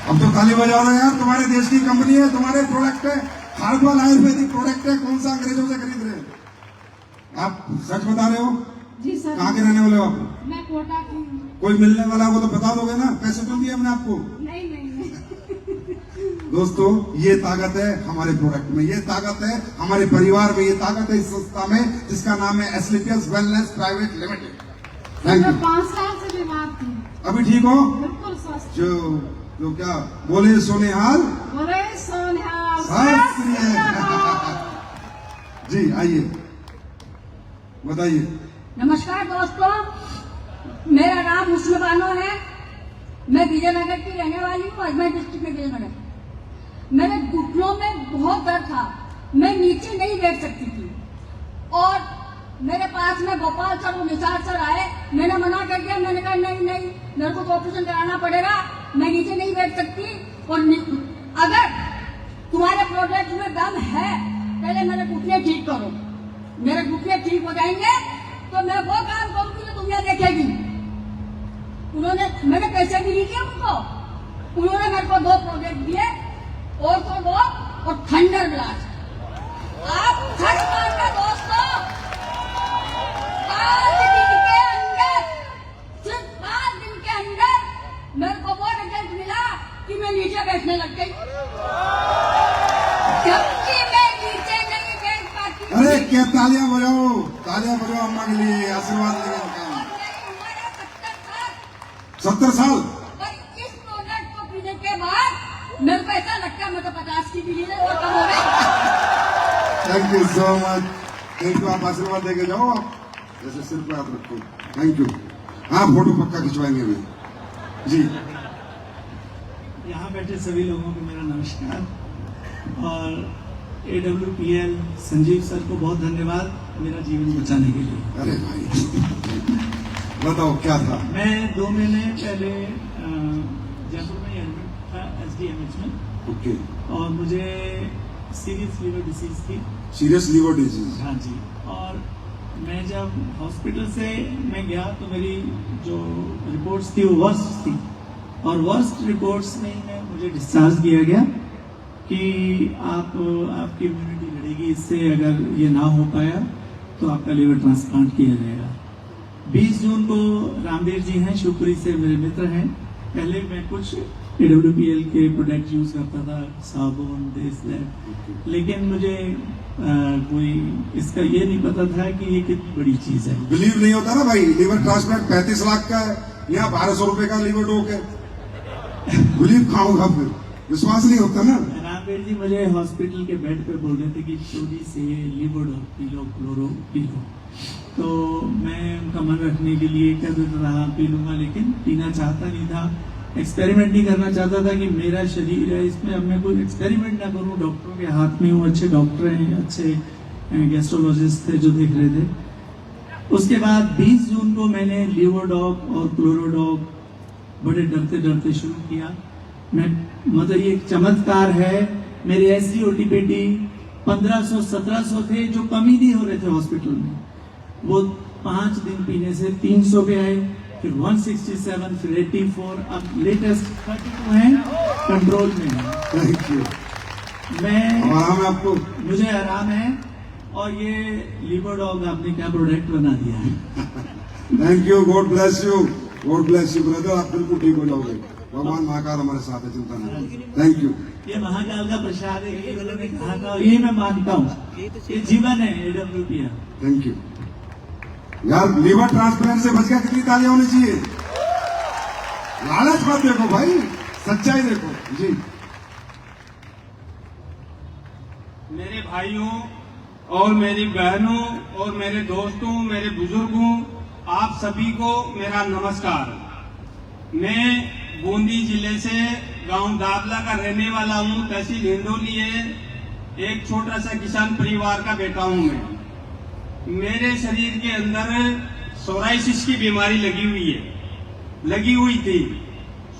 अब तो ताली बजाओ ना यार, तुम्हारे देश की कंपनी है, तुम्हारे प्रोडक्ट है, हार्बल आयुर्वेदिक प्रोडक्ट है, कौन सा अंग्रेजों से खरीद रहे हैं? आप सच बता रहे हो? जी सर। कहाँ के रहने वाले हो आप? मैं कोटा की हूँ। कोई मिलने वाला हो तो बता दोगे ना, पैसे तो दिए हमने आपको? नहीं नहीं नहीं। दोस्तों ये ताकत है हमारे प्रोडक्ट में, ये ताकत है हमारे परिवार में, ये ताकत है इस संस्था में जिसका नाम है एसलीपीएस wellness private limited. Thank you. मैं 5 साल से बीमार थी। अभी ठीक हो? बिल्कुल स्वस्थ। जो क्या बोले सोनिहाल, बोले सोनिहाल। जी आइए बताइए। नमस्कार दोस्तों, मेरा नाम हुस्न बानो है, मैं विजयनगर की रहने वाली हूँ, अजमेर डिस्ट्रिक्ट में विजयनगर। मेरे घुटनों में बहुत दर्द था, मैं नीचे नहीं बैठ सकती थी, और मेरे पास में गोपाल सर और निसार सर आए, मैंने मना कर दिया, मैंने कहा नहीं नहीं मेरे को तो ऑपरेशन कराना पड़ेगा, मैं नीचे नहीं बैठ सकती, और अगर तुम्हारे प्रोडक्ट में दम है पहले मेरे घुटने ठीक करो, मेरे घुटने ठीक हो जाएंगे तो मैं वो काम करूंगी जो दुनिया देखेगी। उन्होंने, मैंने पैसे भी दिए उनको, उन्होंने मेरे को 2 प्रोजेक्ट दिए, ऑर्थोडॉक और थंडर ब्लास्ट। आप सच मानिए दोस्तों, 5 दिन के अंदर, सिर्फ 5 दिन के अंदर मेरे को वो रिजल्ट मिला कि मैं नीचे बैठने लग गई, जबकि मैं नीचे नहीं बैठ पाती। अरे क्या तालियां बजाओ अम्मा के लिए, आशीर्वाद लेंगे उनका। और मेरी उम्र है 70 साल, 70 साल। और इस प्रोडक्ट को पीने के बाद मेरे को ऐसा लगता है मैं तो 50 की पी और कम हो गई। Thank you so much, thank you. आप आशीर्वाद देके जाओ, आप जैसे सिर पे हाथ रखो। Thank you. हाँ, फोटो पक्का खिंचवाएंगे भी जी। यहाँ बैठे सभी लोगों को मेरा नमस्कार, और AWPL संजीव सर को बहुत धन्यवाद मेरा जीवन बचाने के लिए। अरे भाई बताओ क्या था? मैं 2 महीने पहले जयपुर में एडमिट था SDMH में, ओके। और मुझे सीरियस लीवर डिसीज थी। Serious liver disease? हाँ जी। और मैं जब हॉस्पिटल से मैं गया तो मेरी जो रिपोर्ट्स थी वो वर्स्ट थी, और वर्स्ट रिपोर्ट्स में ही मुझे डिस्चार्ज किया गया कि आपकी इम्यूनिटी लड़ेगी इससे, अगर ये ना हो पाया तो आपका लीवर ट्रांसप्लांट किया जाएगा। 20 जून को रामवीर जी हैं, शिवपुरी से मेरे मित्र हैं। पहले मैं कुछ AWPL के प्रोडक्ट यूज करता था, साबुन, दिस दैट, लेकिन मुझे कोई इसका ये नहीं पता था कि ये कितनी बड़ी चीज है। बिलीव नहीं होता ना भाई, लीवर ट्रांसप्लांट 35 लाख का है, यहाँ 1200 रुपए का लीवर डोक है। बिलीव खाऊंगा फिर, विश्वास नहीं होता ना। रामवीर जी मुझे हॉस्पिटल के बेड पे बोल रहे थे कि चोरी से लीवर डोक P low, chloro P low. तो मैं उनका मन रखने के लिए कह देता रहा पी लूंगा, लेकिन पीना चाहता नहीं था, एक्सपेरिमेंट नहीं करना चाहता था कि मेरा शरीर है, इसमें अब मैं कोई एक्सपेरिमेंट ना करूं। डॉक्टरों के हाथ में हूँ, अच्छे डॉक्टर हैं, अच्छे गैस्ट्रोलॉजिस्ट थे जो देख रहे थे। उसके बाद 20 जून को मैंने लीवोडॉक और क्लोरोडॉक बड़े डरते डरते शुरू किया। मैं मतलब ये एक चमत्कार है, मेरे SGOT-PT 1500-1700 थे जो कमी नहीं हो रहे थे हॉस्पिटल में, वो 5 दिन पीने से 300 पे आए, फिर 167, फिर 84, अब लेटेस्ट 32 है, कंट्रोल में है। Thank you. मैं आराम है आपको? मुझे आराम है, और ये लीवोडॉग आपने क्या प्रोडक्ट बना दिया है। Thank you, God bless you, God bless you brother. आप बिल्कुल ठीक हो जाओगे, भगवान महाकाल हमारे साथ है, चिंता नहीं। Thank you. ये महाकाल का प्रसाद है, ये मैंने कहा था, ये मैं मानता हूँ, ये जीवन है AWPL। थैंक यू यार। लीवर ट्रांसप्लांट से बच गया, कितनी तालियां होनी चाहिए। लालच मत देखो भाई, सच्चाई देखो जी। मेरे भाइयों और मेरी बहनों और मेरे दोस्तों, मेरे बुजुर्गों, आप सभी को मेरा नमस्कार। मैं बूंदी जिले से गांव दादला का रहने वाला हूं, तहसील हिंडोली है। एक छोटा सा किसान परिवार का बेटा हूं मैं। मेरे शरीर के अंदर सोराइसिस की बीमारी लगी हुई थी।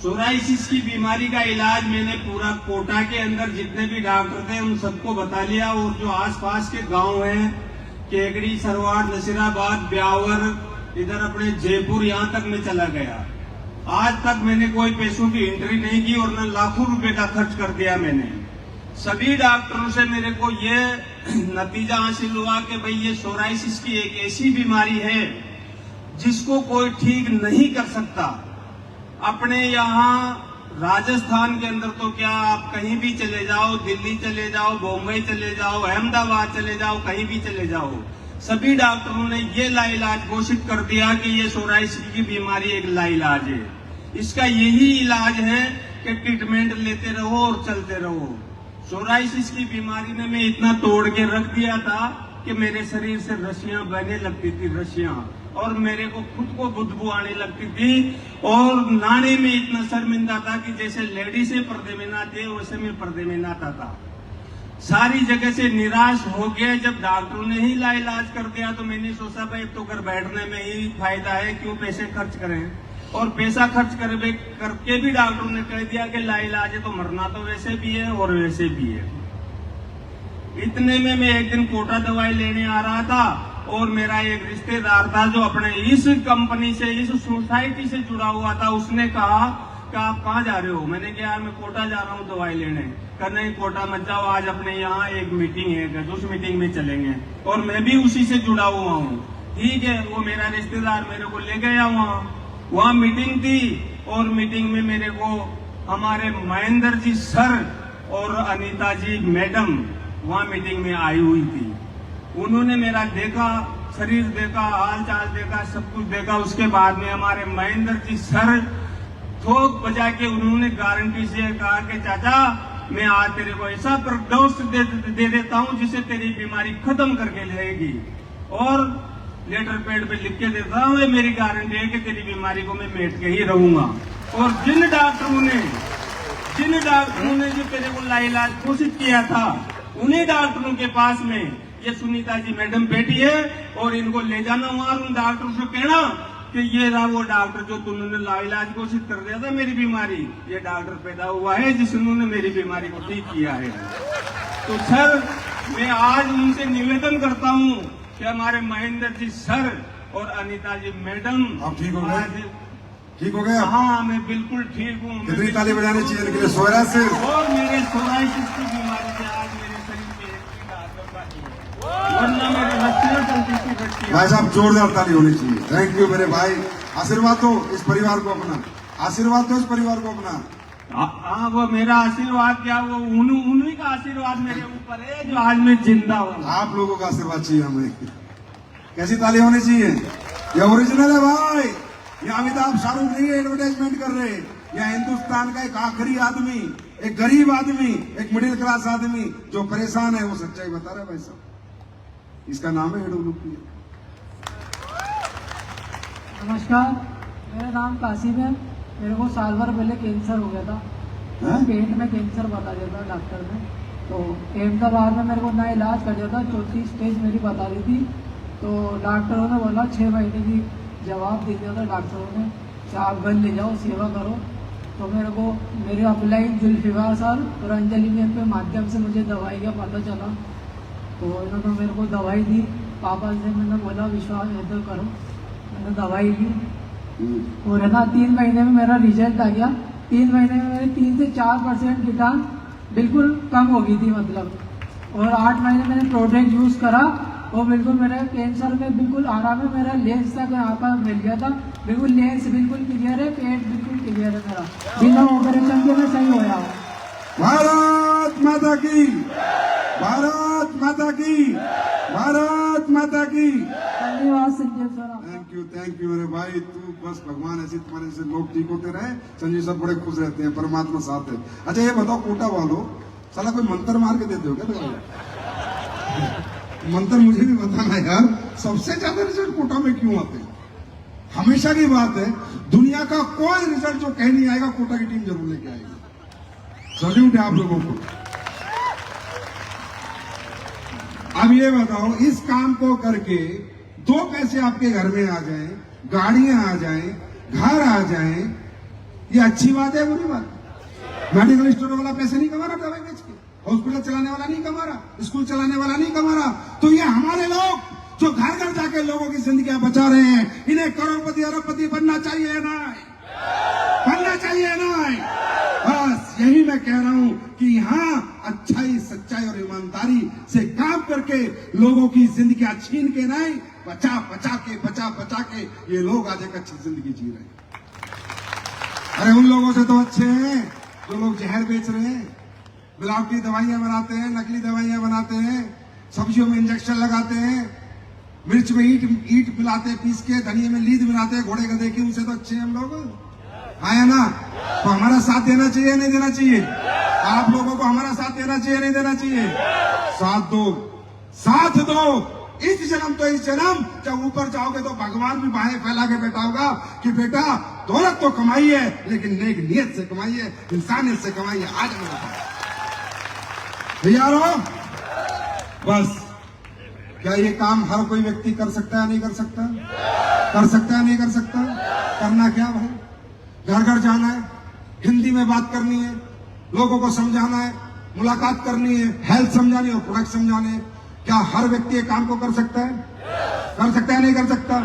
सोराइसिस की बीमारी का इलाज मैंने पूरा कोटा के अंदर जितने भी डॉक्टर थे उन सबको बता लिया, और जो आसपास के गांव हैं, केकड़ी, सरवाड़, नसीराबाद, ब्यावर, इधर अपने जयपुर, यहाँ तक मैं चला गया। आज तक मैंने कोई पैसों की एंट्री नहीं की और न लाखों रुपए का खर्च कर दिया मैंने। सभी डॉक्टरों से मेरे को ये नतीजा हासिल हुआ कि भाई ये सोराइसिस की एक ऐसी बीमारी है जिसको कोई ठीक नहीं कर सकता। अपने यहाँ राजस्थान के अंदर तो क्या, आप कहीं भी चले जाओ, दिल्ली चले जाओ, बॉम्बे चले जाओ, अहमदाबाद चले जाओ, कहीं भी चले जाओ, सभी डॉक्टरों ने ये लाइलाज घोषित कर दिया कि ये सोराइसिस की बीमारी एक लाइलाज है। इसका यही इलाज है कि ट्रीटमेंट लेते रहो और चलते रहो। सोराइसिस की बीमारी ने मैं इतना तोड़ के रख दिया था कि मेरे शरीर से रस्सियां बहने लगती थी, रस्सियां, और मेरे को खुद को बदबू आने लगती थी, और नहाने में इतना शर्मिंदा था कि जैसे लेडीज पर्दे में नहाते वैसे मैं पर्दे में नहाता था। सारी जगह से निराश हो गया। जब डॉक्टरों ने ही इलाज कर दिया तो मैंने सोचा भाई तो घर बैठने में ही फायदा है, क्यों पैसे खर्च करें। और पैसा खर्च करके भी डॉक्टरों ने कह दिया कि इलाज है तो मरना तो वैसे भी है और वैसे भी है। इतने में मैं एक दिन कोटा दवाई लेने आ रहा था और मेरा एक रिश्तेदार था जो अपने इस कंपनी से, इस सोसाइटी से जुड़ा हुआ था। उसने कहा कि आप कहाँ जा रहे हो? मैंने कहा यार मैं कोटा जा रहा हूँ दवाई लेने। कहा नहीं कोटा मत जाओ, आज अपने यहाँ एक मीटिंग है, उस मीटिंग में चलेंगे। और मैं भी उसी से जुड़ा हुआ हूँ। ठीक है, वो मेरा रिश्तेदार मेरे को ले गया वहाँ मीटिंग थी और मीटिंग में मेरे को हमारे महेंद्र जी सर और अनीता जी मैडम वहाँ मीटिंग में आई हुई थी। उन्होंने मेरा देखा, शरीर देखा, हाल चाल देखा, सब कुछ देखा। उसके बाद में हमारे महेंद्र जी सर ठोक बजा के उन्होंने गारंटी से कहा कि चाचा मैं आज तेरे को ऐसा डोज दे देता हूँ जिससे तेरी बीमारी खत्म करके लेगी, और लेटर पैड पे लिख के देता हूँ, मेरी गारंटी है कि तेरी बीमारी को मैं मेट के ही रहूंगा। और जिन डॉक्टरों ने जो तेरे को लाइलाज घोषित किया था, उन्हीं डॉक्टरों के पास में ये सुनीता जी मैडम बैठी है और इनको ले जाना वहां, उन डॉक्टरों से कहना कि ये रहा वो डॉक्टर जो तुमने लाइलाज घोषित कर दिया था मेरी बीमारी, ये डॉक्टर पैदा हुआ है जिसने मेरी बीमारी को ठीक किया है। तो सर मैं आज उनसे निवेदन करता हूँ कि हमारे महेंद्र जी सर और अनीता जी मैडम आप ठीक हो गए? ठीक हो गए? हाँ मैं बिल्कुल ठीक हूँ। कितनी ताली बजानी चाहिए इनके लिए? सोराइसिस और मेरे सोराइसिस की बीमारी से आज मेरे शरीर पे एक भी दाग बाकी है, वरना मेरे लक्षण चलती थी बच्ची। भाई साहब जोरदार ताली होनी चाहिए। थैंक यू मेरे भाई। आशीर्वाद दो इस परिवार को अपना, आशीर्वाद दो इस परिवार को अपना। हाँ वो मेरा आशीर्वाद क्या, वो उन्हीं का आशीर्वाद मेरे ऊपर है जो आज मैं जिंदा हूँ। आप लोगों का आशीर्वाद चाहिए हमें। कैसी ताली होनी चाहिए? ये ओरिजिनल है भाई, ये अमिताभ शाहरुख नहीं एडवर्टाइजमेंट कर रहे। यह हिंदुस्तान का एक आखिरी आदमी, एक गरीब आदमी, एक मिडिल क्लास आदमी जो परेशान है, वो सच्चाई बता रहा है भाई साहब। इसका नाम है एडोलूपी। नमस्कार, मेरा नाम कासिम है। मेरे को साल भर पहले कैंसर हो गया था। पेट में कैंसर बता दिया था डॉक्टर ने। तो अहमदाबाद में मेरे को ना इलाज कर दिया था, 4थी स्टेज मेरी बता दी थी। तो डॉक्टरों ने बोला 6 महीने की जवाब दे दिया था डॉक्टरों ने कि आप घर ले जाओ, सेवा करो। तो मेरे को मेरे अपलाइन जुल्फिकार सर और अंजलि मैम के माध्यम से मुझे दवाई का पता चला। तो इन्होंने मेरे को दवाई दी। पापा से मैंने बोला विश्वास है तो करो, मैंने दवाई ली और है ना 3 महीने में मेरा रिजल्ट आ गया। 3 महीने में मेरे 3 से 4% कीटाणु बिल्कुल कम हो गई थी मतलब। और 8 महीने मैंने प्रोडक्ट यूज़ करा और बिल्कुल मेरा कैंसर में बिल्कुल आराम है। मेरा लेंस तक यहाँ पर मिल गया था, बिल्कुल लेंस बिल्कुल क्लियर है, पेट बिल्कुल क्लियर है मेरा, बिना ऑपरेशन के मैं सही होया हूँ। भारत माता की, भारत माता की, भारत माता की। धन्यवाद संजय सर। थैंक यू मेरे भाई। तू बस भगवान ऐसे तुम्हारे से लोग ठीक होते रहे। संजय सर बड़े खुश रहते हैं, परमात्मा साथ है। अच्छा ये बताओ कोटा वालों, साला कोई मंत्र मार के देते हो क्या दवाई? मंत्र मुझे भी बताना यार, सबसे ज्यादा रिजल्ट कोटा में क्यों आते हैं? हमेशा की बात है, दुनिया का कोई रिजल्ट जो कहीं नहीं आएगा, कोटा की टीम जरूर लेके आएगी। सल्यूट है आप लोगों को। अब ये बताओ, इस काम को करके 2 पैसे आपके घर में आ जाएं, गाड़ियां आ जाएं, घर आ जाएं, ये अच्छी बात है बुरी बात? मेडिकल स्टोर वाला पैसे नहीं कमा रहा दवाई बेच के, हॉस्पिटल चलाने वाला नहीं कमा रहा, स्कूल चलाने वाला नहीं कमा रहा। तो ये हमारे लोग जो घर घर जाके लोगों की जिंदगियां बचा रहे हैं, इन्हें करोड़पति अरबपति बनना चाहिए ना? बनना चाहिए ना? बस यही मैं कह रहा हूं कि यहाँ अच्छाई, सच्चाई और ईमानदारी से काम करके लोगों की जिंदगियां छीन के नहीं, बचा के ये लोग आज एक अच्छी जिंदगी जी रहे हैं। अरे उन लोगों से तो अच्छे हैं जो लोग जहर बेच रहे हैं, मिलावटी दवाइयां बनाते हैं, नकली दवाइयां बनाते हैं, सब्जियों में इंजेक्शन लगाते हैं, मिर्च में ईट मिलाते पीस के, धनिया में लीद मिलाते हैं, घोड़े गधे की। उनसे तो अच्छे हैं हम लोग, आया ना? तो हमारा साथ देना चाहिए नहीं देना चाहिए? आप लोगों को हमारा साथ देना चाहिए नहीं देना चाहिए? साथ दो, साथ दो। इस जन्म तो इस जन्म, जब ऊपर जाओगे तो भगवान भी बाहें फैला के बैठा होगा कि बेटा दौलत तो कमाई है, लेकिन नेक नियत से कमाई है, इंसानियत से कमाई है। आज तैयार हो? बस क्या ये काम हर कोई व्यक्ति कर सकता है नहीं कर सकता? कर सकता है नहीं कर सकता? करना क्या भाई? घर घर जाना है, हिंदी में बात करनी है, लोगों को समझाना है, मुलाकात करनी है, हेल्थ समझानी और प्रोडक्ट समझाने हैं। क्या हर व्यक्ति ये काम को कर सकता है? कर सकता है, नहीं कर सकता?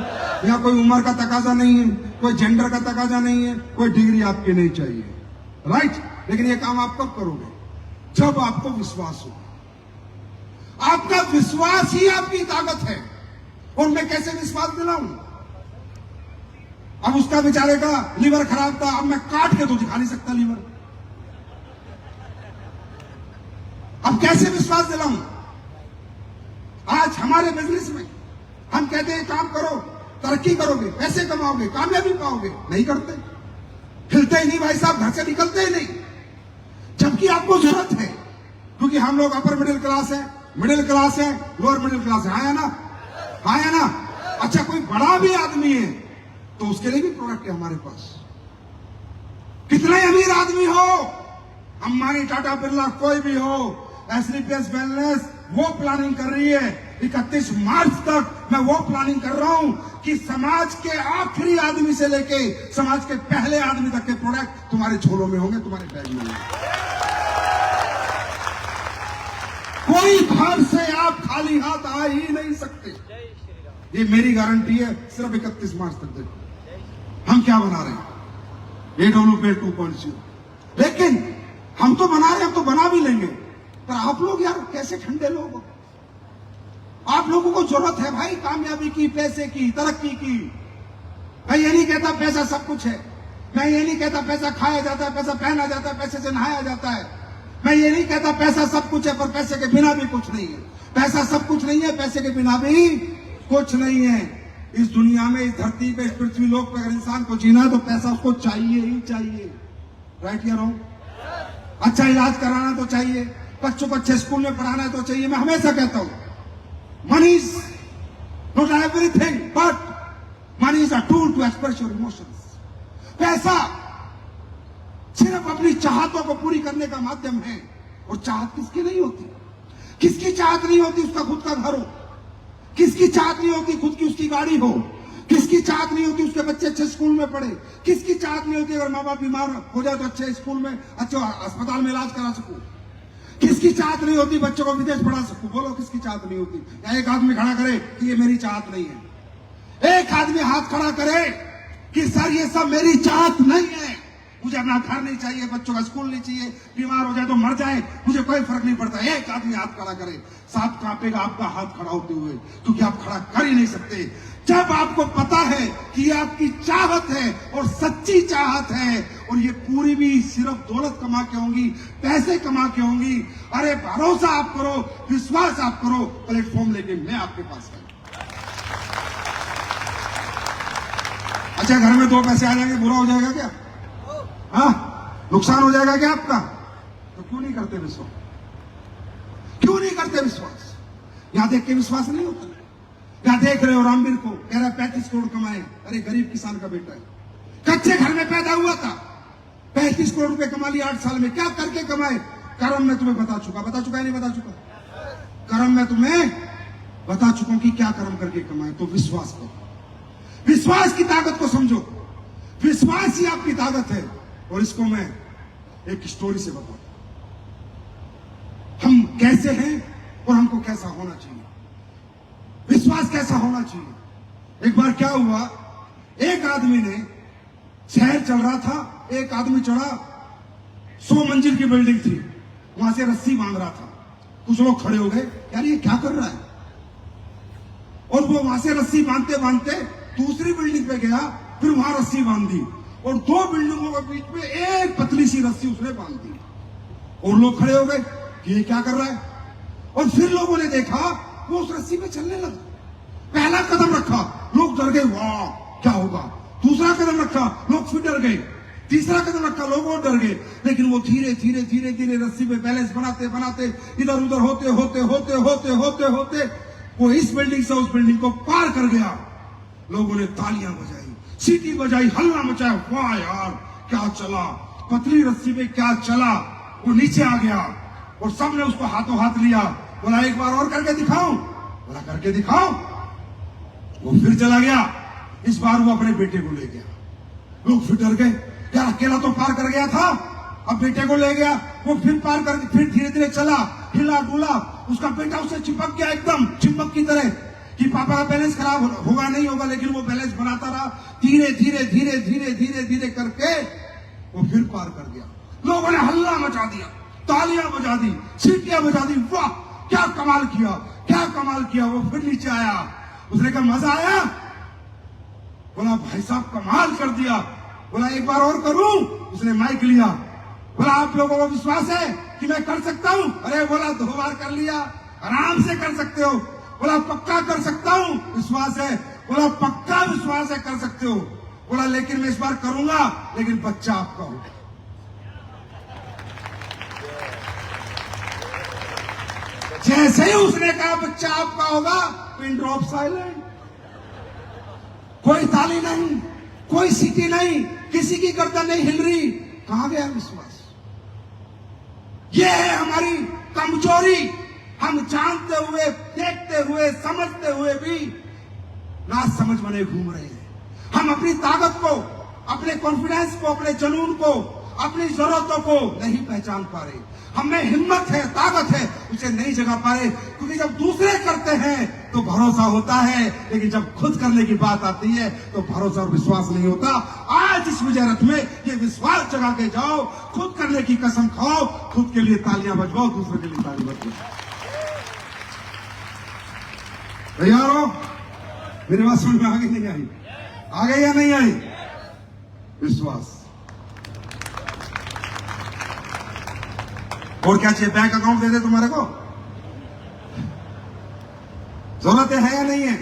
यहाँ कोई उम्र का तकाजा नहीं है, कोई जेंडर का तकाजा नहीं है, कोई डिग्री आपकी नहीं चाहिए, राइट? लेकिन ये काम आप कब करोगे? जब आपको विश्वास हो। आपका विश्वास ही आपकी ताकत है। और मैं कैसे विश्वास दिलाऊं? अब उसका बेचारे का लीवर खराब था, अब मैं काट के तो दिखा नहीं सकता लीवर। अब कैसे विश्वास दिलाऊं? आज हमारे बिजनेस में हम कहते हैं काम करो, तरक्की करोगे, पैसे कमाओगे, कामयाबी पाओगे, नहीं करते, हिलते ही नहीं भाई साहब, घर से निकलते ही नहीं, जबकि आपको जरूरत है। क्योंकि हम लोग अपर मिडिल क्लास है, मिडिल क्लास है, लोअर मिडिल क्लास है, आया ना, आया ना। अच्छा, कोई बड़ा भी आदमी है तो उसके लिए भी प्रोडक्ट है हमारे पास। कितने अमीर आदमी हो, अंबानी, टाटा, बिरला, कोई भी हो, एसलीपीएस वेलनेस वो प्लानिंग कर रही है 31 मार्च तक। मैं वो प्लानिंग कर रहा हूं कि समाज के आखिरी आदमी से लेके समाज के पहले आदमी तक के प्रोडक्ट तुम्हारे झोलों में होंगे, तुम्हारे बैग में होंगे। कोई घर से आप खाली हाथ आ ही नहीं सकते, ये मेरी गारंटी है। सिर्फ 31 मार्च तक देखो हम क्या बना रहे हैं, AWP 2.0। लेकिन हम तो बना रहे हैं, हम तो बना भी लेंगे, पर आप लोग यार कैसे ठंडे लोग हो? आप लोगों को जरूरत है भाई कामयाबी की, पैसे की, तरक्की की। मैं ये नहीं कहता पैसा सब कुछ है, मैं ये नहीं कहता पैसा खाया जाता है, पैसा पहना जाता है, पैसे से नहाया जाता है। मैं ये नहीं कहता पैसा सब कुछ है, पर पैसे के बिना भी कुछ नहीं है। पैसा सब कुछ नहीं है, पैसे के बिना भी कुछ नहीं है। इस दुनिया में, इस धरती पे, इस पृथ्वी लोक पे अगर इंसान को जीना है तो पैसा उसको चाहिए ही चाहिए, राइट या रॉन्ग? अच्छा इलाज कराना तो चाहिए, बच्चों को अच्छे स्कूल में पढ़ाना तो चाहिए। मैं हमेशा कहता हूं money is not everything, but money is a tool to express your emotions. पैसा सिर्फ अपनी चाहतों को पूरी करने का माध्यम है। और चाहत किसकी नहीं होती? किसकी चाहत नहीं होती उसका खुद का घर हो? किसकी चाहत नहीं होती खुद की उसकी गाड़ी हो? किसकी चाहत नहीं होती उसके बच्चे अच्छे स्कूल में पढ़े? किसकी चाहत नहीं होती अगर माँ बाप बीमार हो जाए तो अच्छे स्कूल में, अच्छे अस्पताल में इलाज करा सकूं? किसकी चाहत नहीं होती बच्चों को विदेश पढ़ा सकूं? बोलो किसकी चाहत नहीं होती? या एक आदमी खड़ा करे कि ये मेरी चाहत नहीं है। एक आदमी हाथ खड़ा करे कि सर ये सब मेरी चाहत नहीं है, मुझे अपना घर नहीं चाहिए, बच्चों का स्कूल नहीं चाहिए, बीमार हो जाए तो मर जाए, मुझे कोई फर्क नहीं पड़ता। एक आदमी हाथ खड़ा करे, सांप कांपेगा आपका हाथ खड़ा होते हुए, क्योंकि आप खड़ा कर ही नहीं सकते। जब आपको पता है कि ये आपकी चाहत है और सच्ची चाहत है, और ये पूरी भी सिर्फ दौलत कमा के होंगी, पैसे कमा के होंगी, अरे भरोसा आप करो, विश्वास आप करो, प्लेटफॉर्म लेके मैं आपके पास आऊं। अच्छा, घर में 2 पैसे आ जाएंगे, बुरा हो जाएगा क्या? हाँ, नुकसान हो जाएगा क्या आपका? तो क्यों नहीं करते विश्वास? क्यों नहीं करते विश्वास? यहां देख के विश्वास नहीं होता। यहां देख रहे हो रामवीर को, कह रहा है 35 करोड़ कमाए, अरे गरीब किसान का बेटा है, कच्चे घर में पैदा हुआ था, 35 करोड़ रुपए कमा लिया 8 साल में। क्या करके कमाए? कर्म में तुम्हें बता चुका है, नहीं बता चुका? कर्म में तुम्हें बता चुका हूं कि क्या कर्म करके कमाए। तो विश्वास करो, विश्वास की ताकत को समझो। विश्वास ही आपकी ताकत है। और इसको मैं एक स्टोरी से बताऊं, हम कैसे हैं और हमको कैसा होना चाहिए, विश्वास कैसा होना चाहिए। एक बार क्या हुआ, एक आदमी ने, शहर चल रहा था, एक आदमी चढ़ा, 100 मंजिल की बिल्डिंग थी, वहां से रस्सी बांध रहा था। कुछ लोग खड़े हो गए, यार ये क्या कर रहा है? और वो वहां से रस्सी बांधते बांधते दूसरी बिल्डिंग पे गया, फिर वहां रस्सी बांध दी, और 2 बिल्डिंगों के बीच में एक पतली सी रस्सी उसने बांध दी। और लोग खड़े हो गए कि ये क्या कर रहा है? और फिर लोगों ने देखा वो उस रस्सी पे चलने लगा। पहला कदम रखा, लोग डर गए, वाह क्या होगा। दूसरा कदम रखा, लोग फिर डर गए। तीसरा कदम रखा, लोग और डर गए। लेकिन वो धीरे धीरे धीरे धीरे रस्सी पे बैलेंस बनाते बनाते इधर उधर होते होते होते होते होते होते वो इस बिल्डिंग से उस बिल्डिंग को पार कर गया। लोगों ने तालियां बजाई, सीटी बजाई, हल्ला मचाया, वाह यार क्या चला, पतली रस्सी पे क्या चला। वो नीचे आ गया और सबने उसको हाथों हाथ लिया, बोला एक बार और करके दिखाऊं? बोला करके दिखाओ। वो फिर चला गया, इस बार वो अपने बेटे को ले गया। लोग फिर डर गए, यार अकेला तो पार कर गया था, अब बेटे को ले गया, वो फिर पार करके फिर धीरे धीरे चला, हिला डुला, उसका बेटा उससे चिपक गया एकदम चिपक की तरह कि पापा का बैलेंस खराब होगा नहीं होगा, लेकिन वो बैलेंस बनाता रहा। धीरे धीरे धीरे धीरे धीरे धीरे करके वो फिर पार कर गया। लोगों ने हल्ला मचा दिया, तालियां बजा दी, सीटियां बजा दी, वाह क्या कमाल किया, क्या कमाल किया। वो फिर नीचे आया, उसने कहा मजा आया? बोला भाई साहब कमाल कर दिया। बोला एक बार और करूं? उसने माइक लिया, बोला आप लोगों को विश्वास है कि मैं कर सकता हूं? अरे बोला 2 बार कर लिया, आराम से कर सकते हो। बोला पक्का कर सकता हूं? विश्वास है? बोला पक्का विश्वास है, कर सकते हो। बोला लेकिन मैं इस बार करूंगा, लेकिन बच्चा आपका होगा। जैसे ही उसने कहा बच्चा आपका होगा, पिन ड्रॉप साइलेंट, कोई ताली नहीं, कोई सीटी नहीं, किसी की गर्दन नहीं हिल रही। कहां गया विश्वास? ये है हमारी कमजोरी। हम जानते हुए, देखते हुए, समझते हुए भी ना समझ बने घूम रहे हैं। हम अपनी ताकत को, अपने कॉन्फिडेंस को, अपने जुनून को, अपनी जरूरतों को नहीं पहचान पा रहे। हमें हिम्मत है, ताकत है, उसे नहीं जगा पा रहे, क्योंकि जब दूसरे करते हैं तो भरोसा होता है, लेकिन जब खुद करने की बात आती है तो भरोसा और विश्वास नहीं होता। आज इस विजय रथ में ये विश्वास जगा के जाओ, खुद करने की कसम खाओ, खुद के लिए तालियां बजवाओ, दूसरे के लिए ताली बजवाओ। तैयार हो? मेरी बात समझ में आ गई नहीं आई? आ गई या नहीं आई? विश्वास। और क्या चाहिए? बैंक अकाउंट दे दे तुम्हारे को? जरूरत है या नहीं है?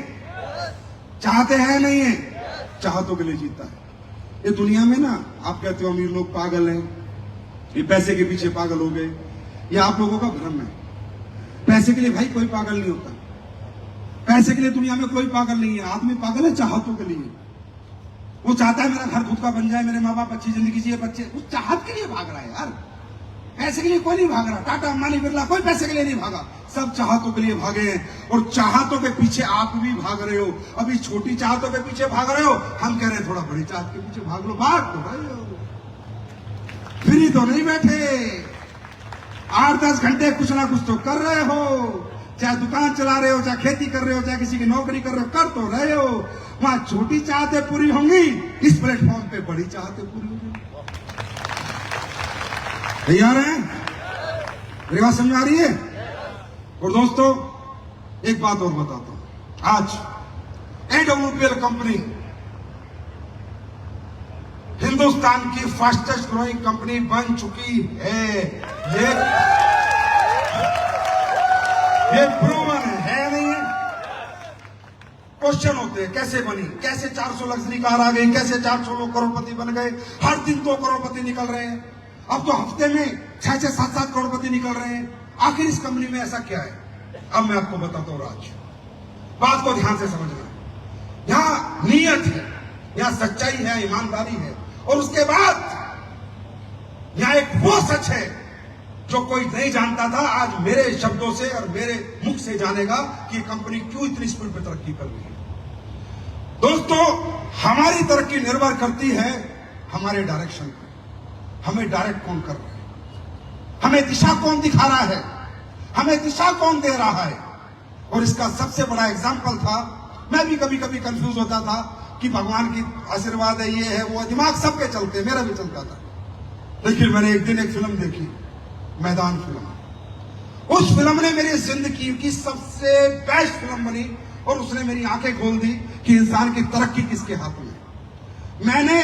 चाहते हैं या नहीं है? चाहतों के लिए जीता है। ये दुनिया में ना आप कहते हो अमीर लोग पागल हैं, ये पैसे के पीछे पागल हो गए, ये आप लोगों का भ्रम है। पैसे के लिए भाई कोई पागल नहीं होता। पैसे के लिए दुनिया में कोई पागल नहीं है। आदमी पागल है चाहतों के लिए। वो चाहता है मेरा घर खुद का बन जाए, मेरे माँ बाप अच्छी जिंदगी जिए, बच्चे, उस चाहत के लिए भाग रहा है यार। पैसे के लिए कोई नहीं भाग रहा। टाटा, अंबानी, बिरला कोई पैसे के लिए नहीं भागा, सब चाहतों के लिए भागे हैं। और चाहतों के पीछे आप भी भाग रहे हो। अभी छोटी चाहतों के पीछे भाग रहे हो, हम कह रहे हैं थोड़ा बड़ी चाहत के पीछे भाग लो। भाग तो रहे हो, फ्री तो नहीं बैठे। 8-10 घंटे कुछ ना कुछ तो कर रहे हो, चाहे दुकान चला रहे हो, चाहे खेती कर रहे हो, चाहे किसी की नौकरी कर रहे हो, कर तो रहे हो। वहां छोटी चाहतें पूरी होंगी, इस प्लेटफॉर्म पे बड़ी चाहतें पूरी होंगी। तैयार हैं? मेरी बात समझ आ रही है? और दोस्तों एक बात और बताता हूं। आज AWPL कंपनी हिंदुस्तान की फास्टेस्ट ग्रोइंग कंपनी बन चुकी है। ये प्रूवन है नहीं है? क्वेश्चन होते हैं कैसे बनी, कैसे 400 लग्जरी कार आ गई, कैसे 400 लोग करोड़पति बन गए, हर दिन 2 करोड़पति निकल रहे हैं, अब तो हफ्ते में 6-6, 7-7 करोड़पति निकल रहे हैं। आखिर इस कंपनी में ऐसा क्या है? अब मैं आपको बताता हूं राज। बात को ध्यान से समझना। यहां नीयत है, यहां सच्चाई है, ईमानदारी है, और उसके बाद यहां एक वो सच है जो कोई नहीं जानता था, आज मेरे शब्दों से और मेरे मुख से जानेगा कि कंपनी क्यों इतनी स्पीड पर तरक्की कर रही है। दोस्तों हमारी तरक्की निर्भर करती है हमारे डायरेक्शन पर। हमें डायरेक्ट कौन कर रहा है, हमें दिशा कौन दिखा रहा है, हमें दिशा कौन दे रहा है। और इसका सबसे बड़ा एग्जाम्पल था, मैं भी कभी कभी कंफ्यूज होता था कि भगवान की आशीर्वाद है, ये है, वो, दिमाग सबके चलते, मेरा भी चलता था। लेकिन मैंने एक दिन एक फिल्म देखी, मैदान फिल्म। उस फिल्म ने मेरी जिंदगी की सबसे बेस्ट फिल्म बनी और उसने मेरी आंखें खोल दी कि इंसान की तरक्की किसके हाथ में है। मैंने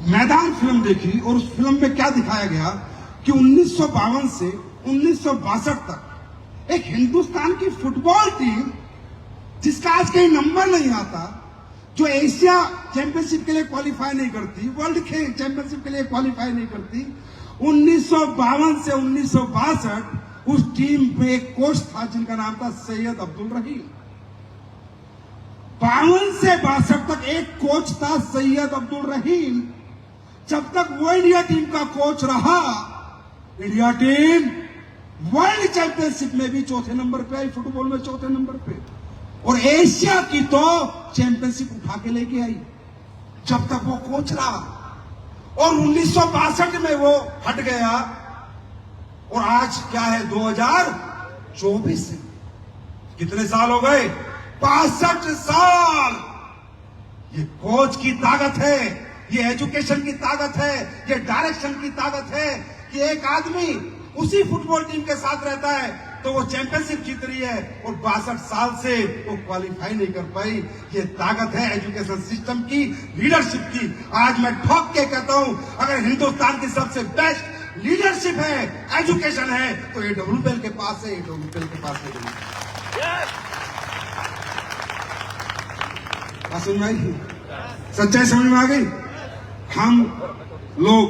मैदान फिल्म देखी और उस फिल्म में क्या दिखाया गया कि 1952 से 1962 तक एक हिंदुस्तान की फुटबॉल टीम, जिसका आज कहीं नंबर नहीं आता, जो एशिया चैंपियनशिप के लिए क्वालिफाई नहीं करती, वर्ल्ड चैंपियनशिप के लिए क्वालिफाई नहीं करती, 1952 से 1962 उस टीम में एक कोच था जिनका नाम था सैयद अब्दुल रहीम। 52 से 62 तक एक कोच था सैयद अब्दुल रहीम। जब तक वो इंडिया टीम का कोच रहा, इंडिया टीम वर्ल्ड चैंपियनशिप में भी 4थे नंबर पे आई, फुटबॉल में 4थे नंबर पे, और एशिया की तो चैंपियनशिप उठा के लेके आई। जब तक वो कोच रहा, और 1962 में वो हट गया और आज क्या है 2024 है। कितने साल हो गए? 65 साल। ये कोच की ताकत है, ये एजुकेशन की ताकत है, ये डायरेक्शन की ताकत है कि एक आदमी उसी फुटबॉल टीम के साथ रहता है तो वो चैंपियनशिप जीत रही है और 62 साल से वो क्वालिफाई नहीं कर पाई। ये ताकत है एजुकेशन सिस्टम की, लीडरशिप की। आज मैं ठोक के कहता हूं, अगर हिंदुस्तान की सबसे बेस्ट लीडरशिप है, एजुकेशन है, तो ये AWPL के पास है, AWPL के पास है। समझ में आई? सच्चाई समझ में आ गई? हम लोग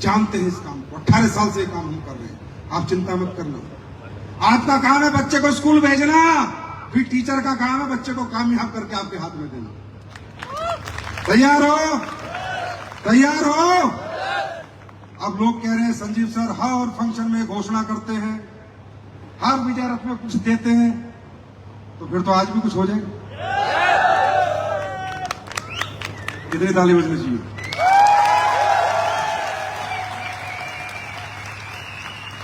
जानते हैं इस काम को, 18 साल से ये काम हम कर रहे हैं। आप चिंता मत करना। आपका काम है बच्चे को स्कूल भेजना, फिर टीचर का काम है बच्चे को कामयाब करके आपके हाथ में देना। तैयार हो? तैयार हो? अब लोग कह रहे हैं संजीव सर हर फंक्शन में घोषणा करते हैं, हर विजय रथ में कुछ देते हैं, तो फिर तो आज भी कुछ हो जाएगा। कितनी ताली बजनी चाहिए?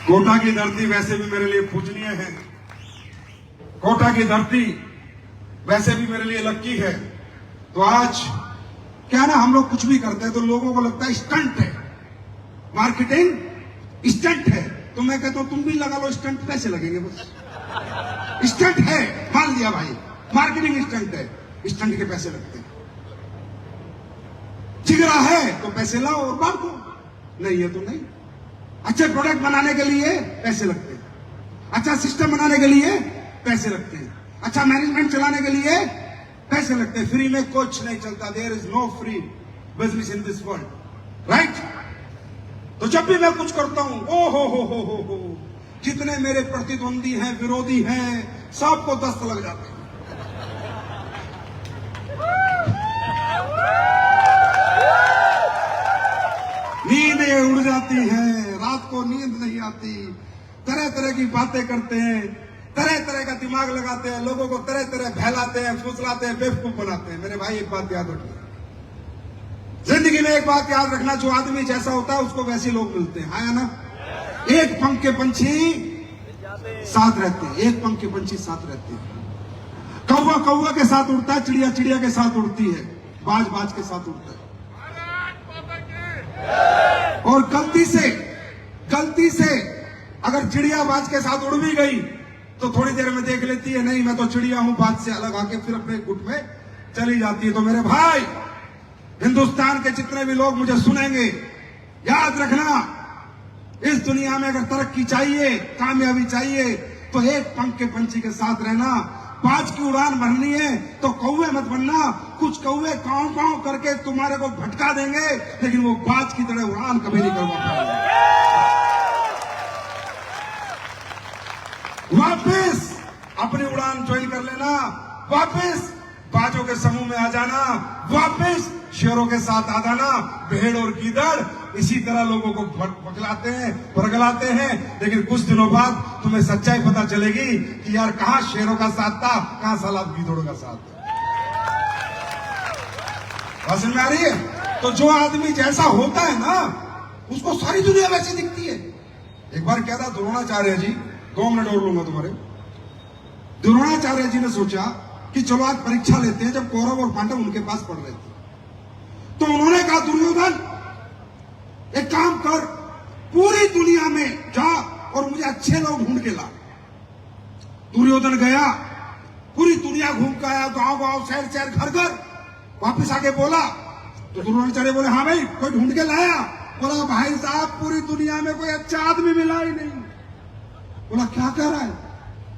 कोटा की धरती वैसे भी मेरे लिए पूजनीय है, कोटा की धरती वैसे भी मेरे लिए लक्की है। तो आज क्या ना, हम लोग कुछ भी करते हैं तो लोगों को लगता है स्टंट है, मार्केटिंग स्टंट है। तो मैं कहता हूं तुम भी लगा लो स्टंट, पैसे लगेंगे बस। स्टंट है, मान लिया भाई, मार्केटिंग स्टंट है, स्टंट के पैसे लगते हैं। जिगरा है तो पैसे लाओ और बांटो, नहीं है तो नहीं। अच्छे प्रोडक्ट बनाने के लिए पैसे लगते हैं, अच्छा सिस्टम बनाने के लिए पैसे लगते हैं, अच्छा मैनेजमेंट चलाने के लिए पैसे लगते हैं। फ्री में कुछ नहीं चलता। There is no free business in this world, right? तो जब भी मैं कुछ करता हूं, ओ हो, जितने मेरे प्रतिद्वंदी हैं, विरोधी हैं, सबको दस्त लग जाते हैं। नींदें उड़ जाती हैं, रात को नींद नहीं आती, तरह तरह की बातें करते हैं, तरह तरह का दिमाग लगाते हैं, लोगों को तरह तरह बहलाते हैं, फुसलाते हैं, बेवकूफ बनाते हैं। मेरे भाई एक बात याद रखना, जिंदगी में एक बात याद रखना, जो आदमी जैसा होता है उसको वैसे लोग मिलते हैं, हाँ या ना? एक पंख के पंछी साथ रहते हैं, एक पंख के पंछी साथ रहते हैं। कौवा कौवा के साथ उड़ता है, चिड़िया चिड़िया के साथ उड़ती है, बाज बाज के साथ उड़ता है। और गलती से अगर चिड़िया बाज के साथ उड़ भी गई तो थोड़ी देर में देख लेती है, नहीं मैं तो चिड़िया हूं, बाज से अलग आके फिर अपने गुट में चली जाती है। तो मेरे भाई, हिंदुस्तान के जितने भी लोग मुझे सुनेंगे, याद रखना, इस दुनिया में अगर तरक्की चाहिए, कामयाबी चाहिए, तो एक पंख के पंछी के साथ रहना। बाज की उड़ान भरनी है तो कौवे मत बनना। कुछ कौवे कांव कांव करके तुम्हारे को भटका देंगे, लेकिन वो बाज की तरह उड़ान कभी नहीं करवा पाएंगे। वापस अपनी उड़ान ज्वाइन कर लेना, वापस बाजों के समूह में आ जाना, वापस शेरों के साथ आ जाना। भेड़ और गीदड़ इसी तरह लोगों को बगलाते हैं, बरगलाते हैं, लेकिन कुछ दिनों बाद तुम्हें सच्चाई पता चलेगी कि यार कहां शेरों का साथ था, कहां साला गीदड़ों का साथ था। समझ में आ रही है? तो जो आदमी जैसा होता है ना, उसको सारी दुनिया वैसी दिखती है। एक बार क्या था, द्रोणाचार्य जी, 2 मिनट और लूंगा तुम्हारे। द्रोणाचार्य जी ने सोचा कि चलो आज परीक्षा लेते हैं, जब कौरव और पांडव उनके पास पढ़ रहे थे। तो उन्होंने कहा, दुर्योधन एक काम कर, पूरी दुनिया में जा और मुझे अच्छे लोग ढूंढ के ला। दुर्योधन गया, पूरी दुनिया घूम के आया, गांव गांव, शहर शहर, घर घर, वापिस आके बोला। तो द्रोणाचार्य बोले, हाँ भाई कोई ढूंढ के लाया? बोला, भाई साहब पूरी दुनिया में कोई अच्छा आदमी मिला ही नहीं। बोला, क्या कह रहा है?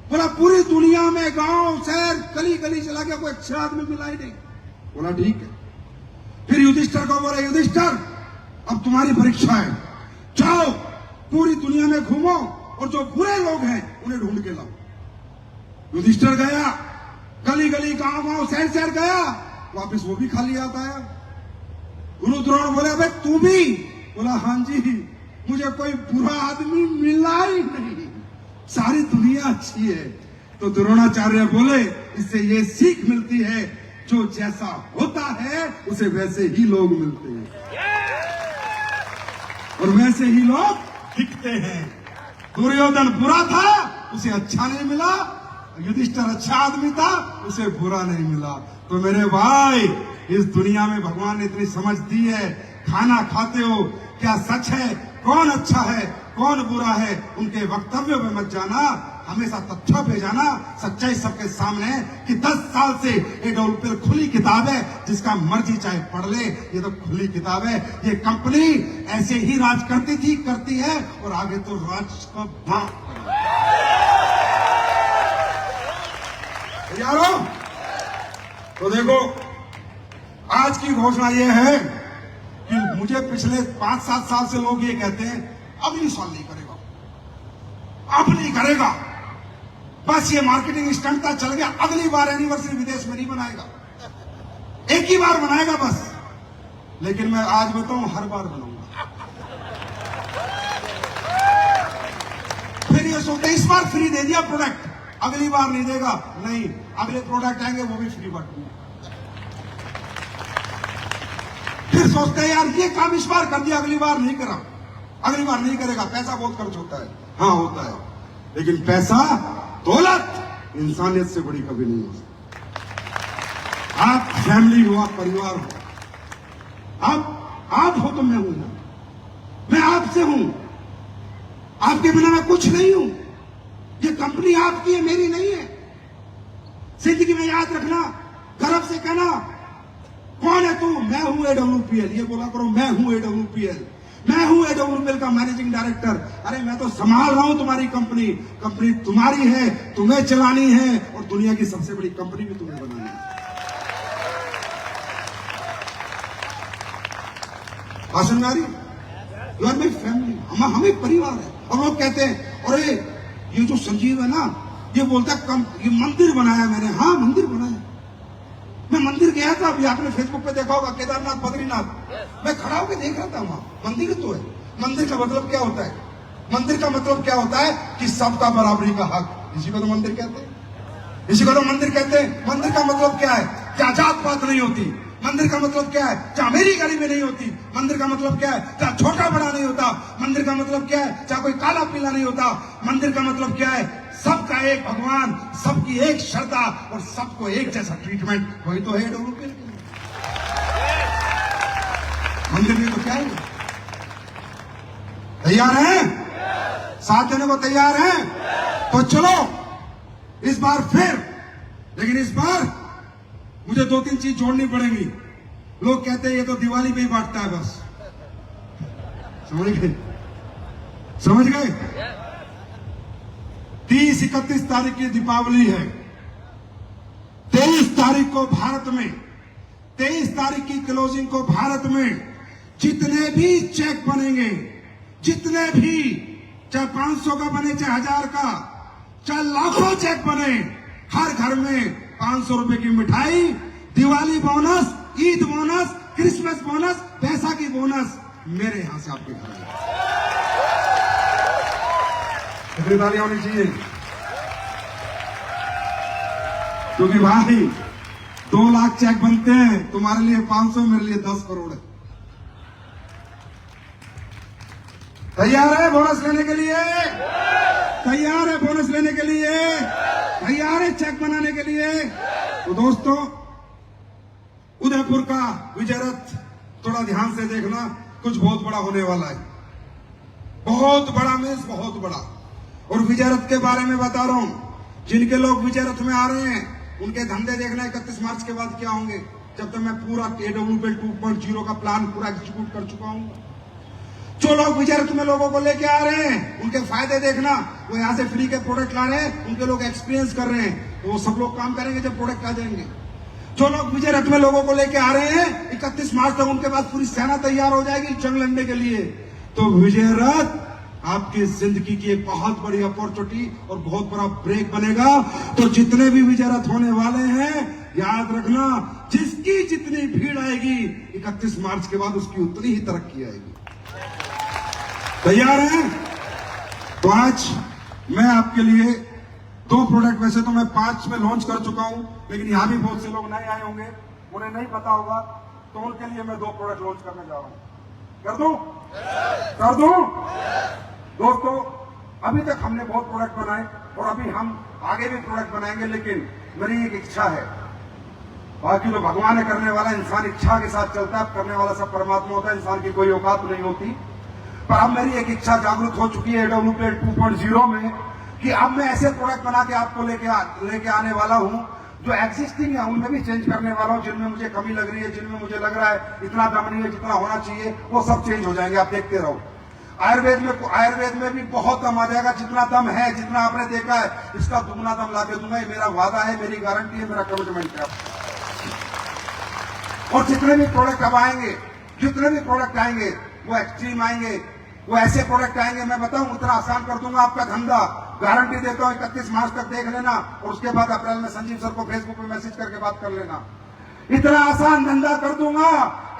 बोला, पूरी दुनिया में गांव शहर गली गली चला गया, कोई अच्छा आदमी मिला ही नहीं। बोला, ठीक है। फिर युधिष्ठिर को बोला, युधिष्ठिर अब तुम्हारी परीक्षा है, जाओ पूरी दुनिया में घूमो और जो बुरे लोग हैं उन्हें ढूंढ के लाओ। युधिष्ठिर गया, गली गली, गांव गांव, शहर शहर गया, वापस वो भी खाली आता है। गुरु द्रोण बोले, भाई तू भी? बोला, हाँ जी, मुझे कोई बुरा आदमी मिला ही नहीं, सारी दुनिया अच्छी है। तो द्रोणाचार्य बोले, इससे ये सीख मिलती है, जो जैसा होता है उसे वैसे ही लोग मिलते हैं। और वैसे ही लोग दिखते हैं। दुर्योधन बुरा था, उसे अच्छा नहीं मिला। युधिष्ठिर अच्छा आदमी था, उसे बुरा नहीं मिला। तो मेरे भाई, इस दुनिया में भगवान ने इतनी समझ दी है। खाना खाते हो, क्या सच है, कौन अच्छा है, कौन बुरा है, उनके वक्तव्यों में मत जाना, हमेशा तथ्यों पे जाना। सच्चाई सबके सामने है कि 10 साल से एडोल्फिल खुली किताब है, जिसका मर्जी चाहे पढ़ ले, ये तो खुली किताब है। ये कंपनी ऐसे ही राज करती थी, करती है, और आगे तो राज का भाग। यारों, तो देखो, आज की घोषणा ये है कि मुझे पिछले 5-7 साल से लोग ये कहते हैं अगली साल नहीं करेगा, अब नहीं करेगा, बस ये मार्केटिंग स्टंट था, चल गया, अगली बार एनिवर्सरी विदेश में नहीं बनाएगा, एक ही बार बनाएगा बस। लेकिन मैं आज बताऊं, हर बार बनाऊंगा। फिर ये सोचते इस बार फ्री दे दिया प्रोडक्ट, अगली बार नहीं देगा, नहीं, अगले प्रोडक्ट आएंगे वो भी फ्री बांटूंगा। फिर सोचते हैं यार ये काम इस बार कर दिया, अगली बार नहीं करा, अगली बार नहीं करेगा, पैसा बहुत खर्च होता है। हाँ होता है, लेकिन पैसा, दौलत इंसानियत से बड़ी कभी नहीं हो सकती। आप फैमिली हो, आप परिवार हो, आप हो तो मैं हूं ना, मैं आपसे हूं, आपके बिना मैं कुछ नहीं हूं। ये कंपनी आपकी है, मेरी नहीं है। जिंदगी में याद रखना, गर्व से कहना, कौन है तू? मैं हूं एडब्ल्यूपीएल। ये बोला करो, मैं हूं एडब्ल्यूपीएल, मैं हूं एडब्ल्यूपीएल का मैनेजिंग डायरेक्टर। अरे मैं तो संभाल रहा हूं तुम्हारी कंपनी, कंपनी तुम्हारी है, तुम्हें चलानी है, और दुनिया की सबसे बड़ी कंपनी भी तुम्हें बनानी है। भाषण में आ रही, यू आर माई फैमिली, हम एक परिवार है। और लोग कहते हैं अरे ये जो संजीव है ना, ये बोलता है ये मंदिर बनाया मैंने। हाँ मंदिर बनाया, मैं मंदिर गया था, अभी आपने फेसबुक पे देखा होगा, केदारनाथ बद्रीनाथ, मैं खड़ा होकर देख रहा था, वहां मंदिर तो है। मंदिर का मतलब क्या होता है? मंदिर का मतलब क्या होता है कि सबका बराबरी का हक, इसी को तो मंदिर कहते हैं, इसी को तो मंदिर कहते हैं। मंदिर का मतलब क्या है? क्या जात पात नहीं होती। मंदिर का मतलब क्या है? क्या मेरी गली में नहीं होती। मंदिर का मतलब क्या है? क्या छोटा बड़ा नहीं होता। मंदिर का मतलब क्या है? क्या कोई काला पीला नहीं होता। मंदिर का मतलब क्या है? सबका एक भगवान, सबकी एक श्रद्धा, और सबको एक जैसा ट्रीटमेंट। वही तो है एडब्ल्यूपीएल के लिए। मंदिर में तो क्या है? तैयार हैं? साथ देने को तैयार हैं? तो चलो इस बार फिर, लेकिन इस बार मुझे 2-3 चीज जोड़नी पड़ेगी। लोग कहते हैं ये तो दिवाली पे ही बांटता है बस, समझ गए? समझ गए? 30-31 तारीख की दीपावली है। 23 तारीख को भारत में, 23 तारीख की क्लोजिंग को भारत में जितने भी चेक बनेंगे, जितने भी, चाहे 500 का बने, चाहे 1000 का, चाहे लाखों चेक बने, हर घर में 500 रुपए की मिठाई, Diwali bonus, Eid bonus, Christmas bonus, Baisakhi bonus मेरे यहां से आपके घर में। कितनी तालियां होनी चाहिए? क्योंकि भाई 2 लाख चेक बनते हैं, तुम्हारे लिए 500, मेरे लिए 10 करोड़ है। तैयार है बोनस लेने के लिए? तैयार है बोनस लेने के लिए? तैयार है चेक बनाने के लिए? तो दोस्तों, उदयपुर का विजय रथ थोड़ा ध्यान से देखना, कुछ बहुत बड़ा होने वाला है, बहुत बड़ा मीन्स बहुत बड़ा। और विजय रथ के बारे में बता रहा हूं, जिनके लोग विजय रथ में आ रहे हैं उनके धंधे देखना 31 मार्च के बाद क्या होंगे, जब तक मैं पूरा एडब्ल्यूपीएल 2.0 का प्लान पूरा एग्जीक्यूट कर चुका हूं। जो लोग विजय रथ में लोगों को लेके आ रहे हैं उनके फायदे देखना, वो यहां से फ्री के प्रोडक्ट ला रहे हैं, उनके लोग एक्सपीरियंस कर रहे हैं, तो वो सब लोग काम करेंगे जब प्रोडक्ट आ जाएंगे। जो लोग विजय रथ में लोगों को लेके आ रहे हैं 31 मार्च तक उनके पास पूरी सेना तैयार हो जाएगी जंग लड़ने के लिए। तो विजय रथ आपकी जिंदगी की एक बहुत बड़ी अपॉर्चुनिटी और बहुत बड़ा ब्रेक बनेगा। तो जितने भी विजय रथ होने वाले हैं, याद रखना, जिसकी जितनी भीड़ आएगी 31 मार्च के बाद उसकी उतनी ही तरक्की आएगी। तैयार हैं? तो आज मैं आपके लिए 2 प्रोडक्ट, वैसे तो मैं 5 में लॉन्च कर चुका हूं, लेकिन यहां भी बहुत से लोग नए आए होंगे, उन्हें नहीं पता होगा, तो उनके लिए मैं 2 प्रोडक्ट लॉन्च करने जा रहा हूं। कर दूं? कर दूं? दोस्तों, अभी तक हमने बहुत प्रोडक्ट बनाए और अभी हम आगे भी प्रोडक्ट बनाएंगे, लेकिन मेरी एक इच्छा है, बाकी तो भगवान है करने वाला, इंसान इच्छा के साथ चलता है, करने वाला सब परमात्मा होता है, इंसान की कोई औकात नहीं होती। पर अब मेरी एक इच्छा जागृत हो चुकी है AWPL 2.0 में कि अब मैं ऐसे प्रोडक्ट बना के आपको लेके आने वाला हूं जो एग्जिस्टिंग है उनमें भी चेंज करने वाला हूं। जिनमें मुझे कमी लग रही है, जिनमें मुझे लग रहा है इतना दम नहीं है जितना होना चाहिए, वो सब चेंज हो जाएंगे, आप देखते रहो। आयुर्वेद में भी बहुत दम आ जाएगा, जितना दम है, जितना आपने देखा है, इसका दुगना दम ला के दूंगा। ये मेरा वादा है, मेरी गारंटी है, मेरा कमिटमेंट है। और जितने भी प्रोडक्ट अब आएंगे, जितने भी प्रोडक्ट आएंगे वो एक्सट्रीम आएंगे, वो ऐसे प्रोडक्ट आएंगे, मैं बताऊं उतना आसान कर दूंगा आपका धंधा, गारंटी देता हूं। 31 मार्च तक देख लेना और उसके बाद अप्रैल में संजीव सर को फेसबुक पे मैसेज करके बात कर लेना। इतना आसान धंधा कर दूंगा,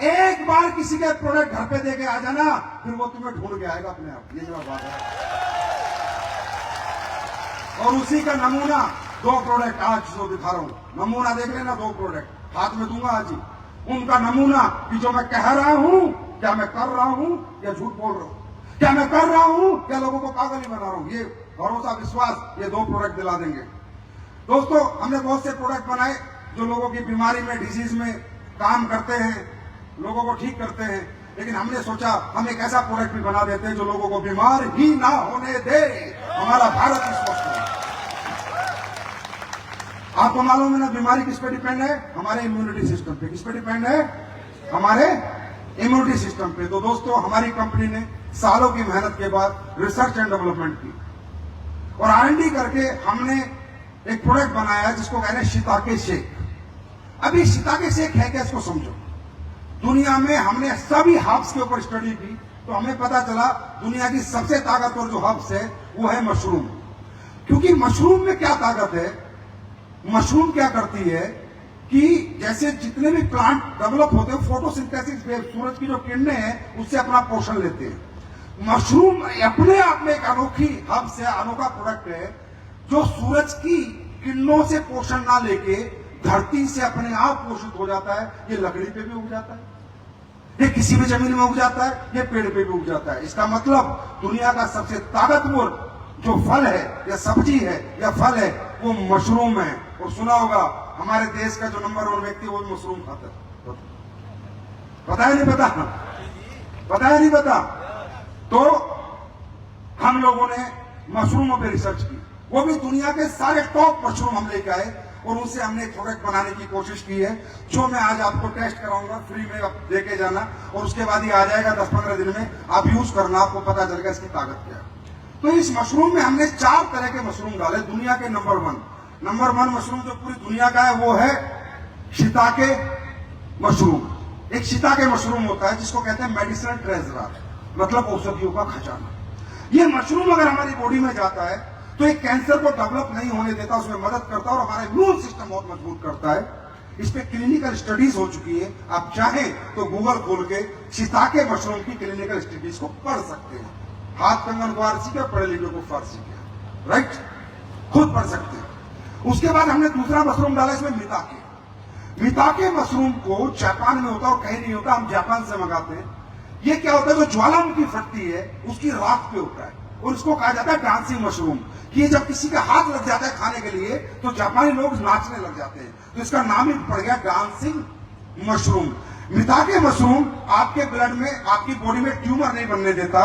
एक बार किसी के प्रोडक्ट घर पे देके आ जाना, फिर वो तुम्हें ढूंढ के आएगा अपने आप। ये मेरा वादा है। और उसी का नमूना 2 प्रोडक्ट आज जो दिखा रहा हूं, नमूना देख लेना, 2 प्रोडक्ट हाथ में दूंगा आज ही। उनका नमूना कि जो मैं कह रहा हूं, क्या मैं कर रहा हूं या झूठ बोल रहा हूं, क्या मैं कर रहा हूं क्या लोगों को पागल ही बना रहा हूं, ये भरोसा विश्वास ये 2 प्रोडक्ट दिला देंगे। दोस्तों, हमने बहुत से प्रोडक्ट बनाए जो लोगों की बीमारी में, डिजीज में काम करते हैं, लोगों को ठीक करते हैं, लेकिन हमने सोचा हम एक ऐसा प्रोडक्ट भी बना देते हैं जो लोगों को बीमार ही ना होने दे, हमारा भारत ही स्वस्थ है। आपको मालूम है ना बीमारी किस पे डिपेंड है? हमारे इम्यूनिटी सिस्टम पे। किस पे डिपेंड है? हमारे इम्यूनिटी सिस्टम पे। तो दोस्तों, हमारी कंपनी ने सालों की मेहनत के बाद रिसर्च एंड डेवलपमेंट की और R&D करके हमने एक प्रोडक्ट बनाया जिसको कहते हैं शिताके शेक। अभी शिताके शेक है क्या, इसको समझो। दुनिया में हमने सभी हर्ब्स के ऊपर स्टडी की तो हमें पता चला दुनिया की सबसे ताकतवर जो हर्ब्स है वो है मशरूम। क्योंकि मशरूम में क्या ताकत है, मशरूम क्या करती है कि जैसे जितने भी प्लांट डेवलप होते हैं, फोटोसिंथेसिस, सूरज की जो किरणें हैं उससे अपना पोषण लेते हैं। मशरूम अपने आप में एक अनोखी हब से अनोखा प्रोडक्ट है जो सूरज की किरणों से पोषण ना लेके धरती से अपने आप पोषित हो जाता है। ये लकड़ी पे भी उग जाता है, ये किसी भी जमीन में उग जाता है, ये पेड़ पे भी उग जाता है। इसका मतलब दुनिया का सबसे ताकतवर जो फल है या सब्जी है या फल है वो मशरूम है। और सुना होगा हमारे देश का जो नंबर 1 व्यक्ति वो मशरूम खाता है। पता है नहीं पता? पता है नहीं पता? तो हम लोगों ने मशरूमों पे रिसर्च की, वो भी दुनिया के सारे टॉप मशरूम हम लेके आए और उनसे हमने एक प्रोडक्ट बनाने की कोशिश की है जो मैं आज आपको टेस्ट कराऊंगा, फ्री में आप देके जाना और उसके बाद ही आ जाएगा 10-15 दिन में, आप यूज करना, आपको पता चलेगा इसकी ताकत क्या है। तो इस मशरूम में हमने 4 तरह के मशरूम डाले। दुनिया के नंबर 1 मशरूम जो पूरी दुनिया का है वो है शिताके मशरूम। एक शिताके मशरूम होता है जिसको कहते हैं मेडिसिनल ट्रेजर, मतलब औषधियों का खजाना। ये मशरूम अगर हमारी बॉडी में जाता है तो एक कैंसर को डेवलप नहीं होने देता, उसमें मदद करता है और हमारा इम्यून सिस्टम बहुत मजबूत करता है। इस पे क्लिनिकल स्टडीज हो चुकी है, आप चाहें तो गूगल खोल के शिताके मशरूम की क्लिनिकल स्टडीज को पढ़ सकते हैं। हाथ कंगन को फारसी का, पढ़े लिखे को फारसी का, राइट, खुद पढ़ सकते हैं। उसके बाद हमने दूसरा मशरूम डाला इसमें मिताके मशरूम को जापान में होता है और कहीं नहीं होता, हम जापान से मंगाते हैं। ये क्या होता है, जो ज्वालामुखी फटती है उसकी राख पे होता है और इसको कहा जाता है डांसिंग मशरूम। कि ये जब किसी का हाथ लग जाता है खाने के लिए तो जापानी लोग नाचने लग जाते हैं, तो इसका नाम ही पड़ गया डांसिंग मशरूम। मिताके मशरूम आपके ब्लड में, आपकी बॉडी में ट्यूमर नहीं बनने देता,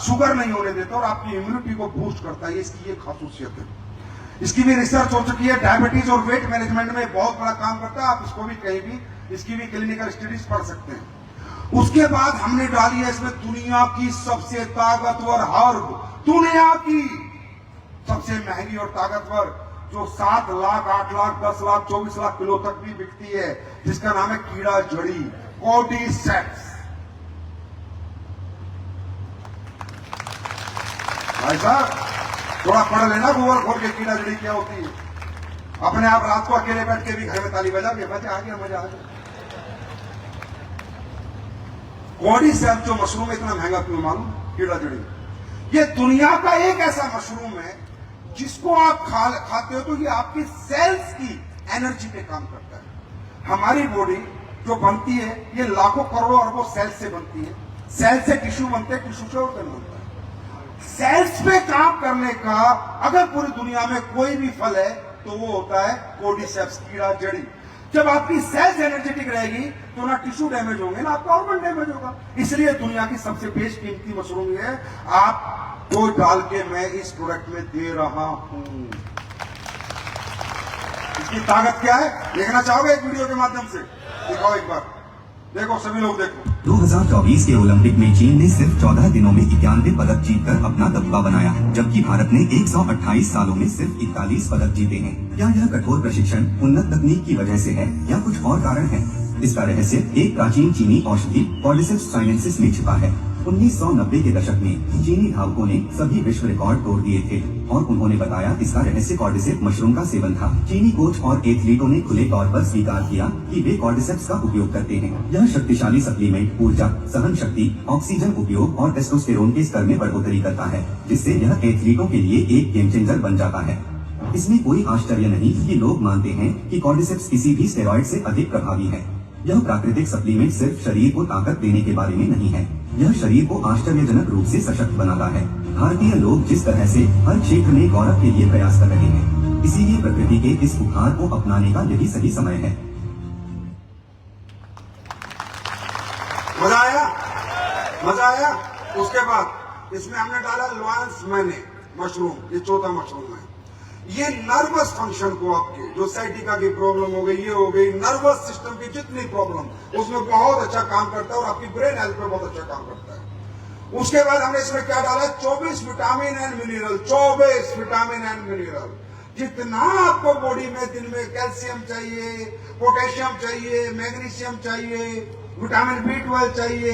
शुगर नहीं होने देता और आपकी इम्यूनिटी को बूस्ट करता है। इसकी ये खासूसियत है। इसकी भी रिसर्च हो चुकी है, डायबिटीज और वेट मैनेजमेंट में बहुत बड़ा काम करता है। आप इसको भी कहीं भी इसकी भी क्लिनिकल स्टडीज पढ़ सकते हैं। उसके बाद हमने डाली है इसमें दुनिया की सबसे ताकतवर हर्ब, दुनिया की सबसे महंगी और ताकतवर, जो 7 लाख, 8 लाख, 10 लाख, 24 लाख किलो तक भी बिकती है, जिसका नाम है कीड़ा जड़ी, कॉर्डिसेप्स। भाई साहब थोड़ा पढ़ लेना गूगल खोल के कीड़ा जड़ी क्या होती है। अपने आप रात को अकेले बैठ के भी घर में ताली बजा के मजा आ गया, मजा आ गया। कॉर्डिसेप्स जो मशरूम है इतना महंगा क्यों मालूम? कीड़ा जड़ी। ये दुनिया का एक ऐसा मशरूम है जिसको आप खाते हो तो ये आपकी सेल्स की एनर्जी पे काम करता है। हमारी बॉडी जो बनती है ये लाखों करोड़ों अरबों सेल्स से बनती है सेल से टिश्यू बनते हैं, टिश्यू से ऑर्गन बनता है। सेल्स पे काम करने का अगर पूरी दुनिया में कोई भी फल है तो वो होता है कोर्डिसेप्स, कीड़ा जड़ी। जब आपकी सेल्स एनर्जेटिक रहेगी तो ना टिश्यू डैमेज होंगे ना आपका ऑर्गन डैमेज होगा। इसलिए दुनिया की सबसे बेशकीमती मशरूम है, आपको डाल के मैं इस प्रोडक्ट में दे रहा हूं। इसकी ताकत क्या है देखना चाहोगे एक वीडियो के माध्यम से? दिखाओ एक बार, देखो सभी लोग देखो। 2024 के ओलंपिक में चीन ने सिर्फ 14 दिनों में 91 पदक जीतकर अपना दबदबा बनाया, जबकि भारत ने 128 सालों में सिर्फ 41 पदक जीते हैं। क्या यह कठोर प्रशिक्षण, उन्नत तकनीक की वजह से है या कुछ और कारण है? इसका रहस्य एक प्राचीन चीनी औषधि कॉर्डिसेप्स चाइनेंसिस में छिपा है। 1990 के दशक में चीनी धावकों ने सभी विश्व रिकॉर्ड तोड़ दिए थे और उन्होंने बताया इसका रहस्य कॉर्डिसेप्स मशरूम का सेवन था। चीनी कोच और एथलीटों ने खुले तौर पर स्वीकार किया कि वे कॉर्डिसेप्स का उपयोग करते हैं। यह शक्तिशाली सप्लीमेंट ऊर्जा, सहन शक्ति, ऑक्सीजन उपयोग और टेस्टोस्टेरोन के स्तर में बढ़ोतरी करता है, जिससे यह एथलीटों के लिए एक गेम चेंजर बन जाता है। इसमें कोई आश्चर्य नहीं कि लोग मानते हैं कि कॉर्डिसेप्स किसी भी स्टेरॉइड से अधिक प्रभावी है। यह प्राकृतिक सप्लीमेंट सिर्फ शरीर को ताकत देने के बारे में नहीं है, यह शरीर को आश्चर्यजनक रूप से सशक्त बनाता है। भारतीय लोग जिस तरह से हर क्षेत्र में गौरव के लिए प्रयास कर रहे हैं, इसीलिए प्रकृति के इस उपहार को अपनाने का यही सही समय है। मजा आया? मजा आया? उसके बाद इसमें हमने डाला लॉयंस मैने मशरूम, ये चौथा मशरूम है। ये नर्वस फंक्शन को आपके जो साइटिका की प्रॉब्लम हो गई, ये हो गई, नर्वस सिस्टम की जितनी प्रॉब्लम उसमें बहुत अच्छा काम करता है और आपकी ब्रेन हेल्थ पे बहुत अच्छा काम करता है। उसके बाद हमने इसमें क्या डाला? 24 vitamin and mineral, 24 vitamin and mineral. जितना आपको बॉडी में दिन में कैल्शियम चाहिए, पोटेशियम चाहिए, मैग्नीशियम चाहिए, विटामिन B12 चाहिए,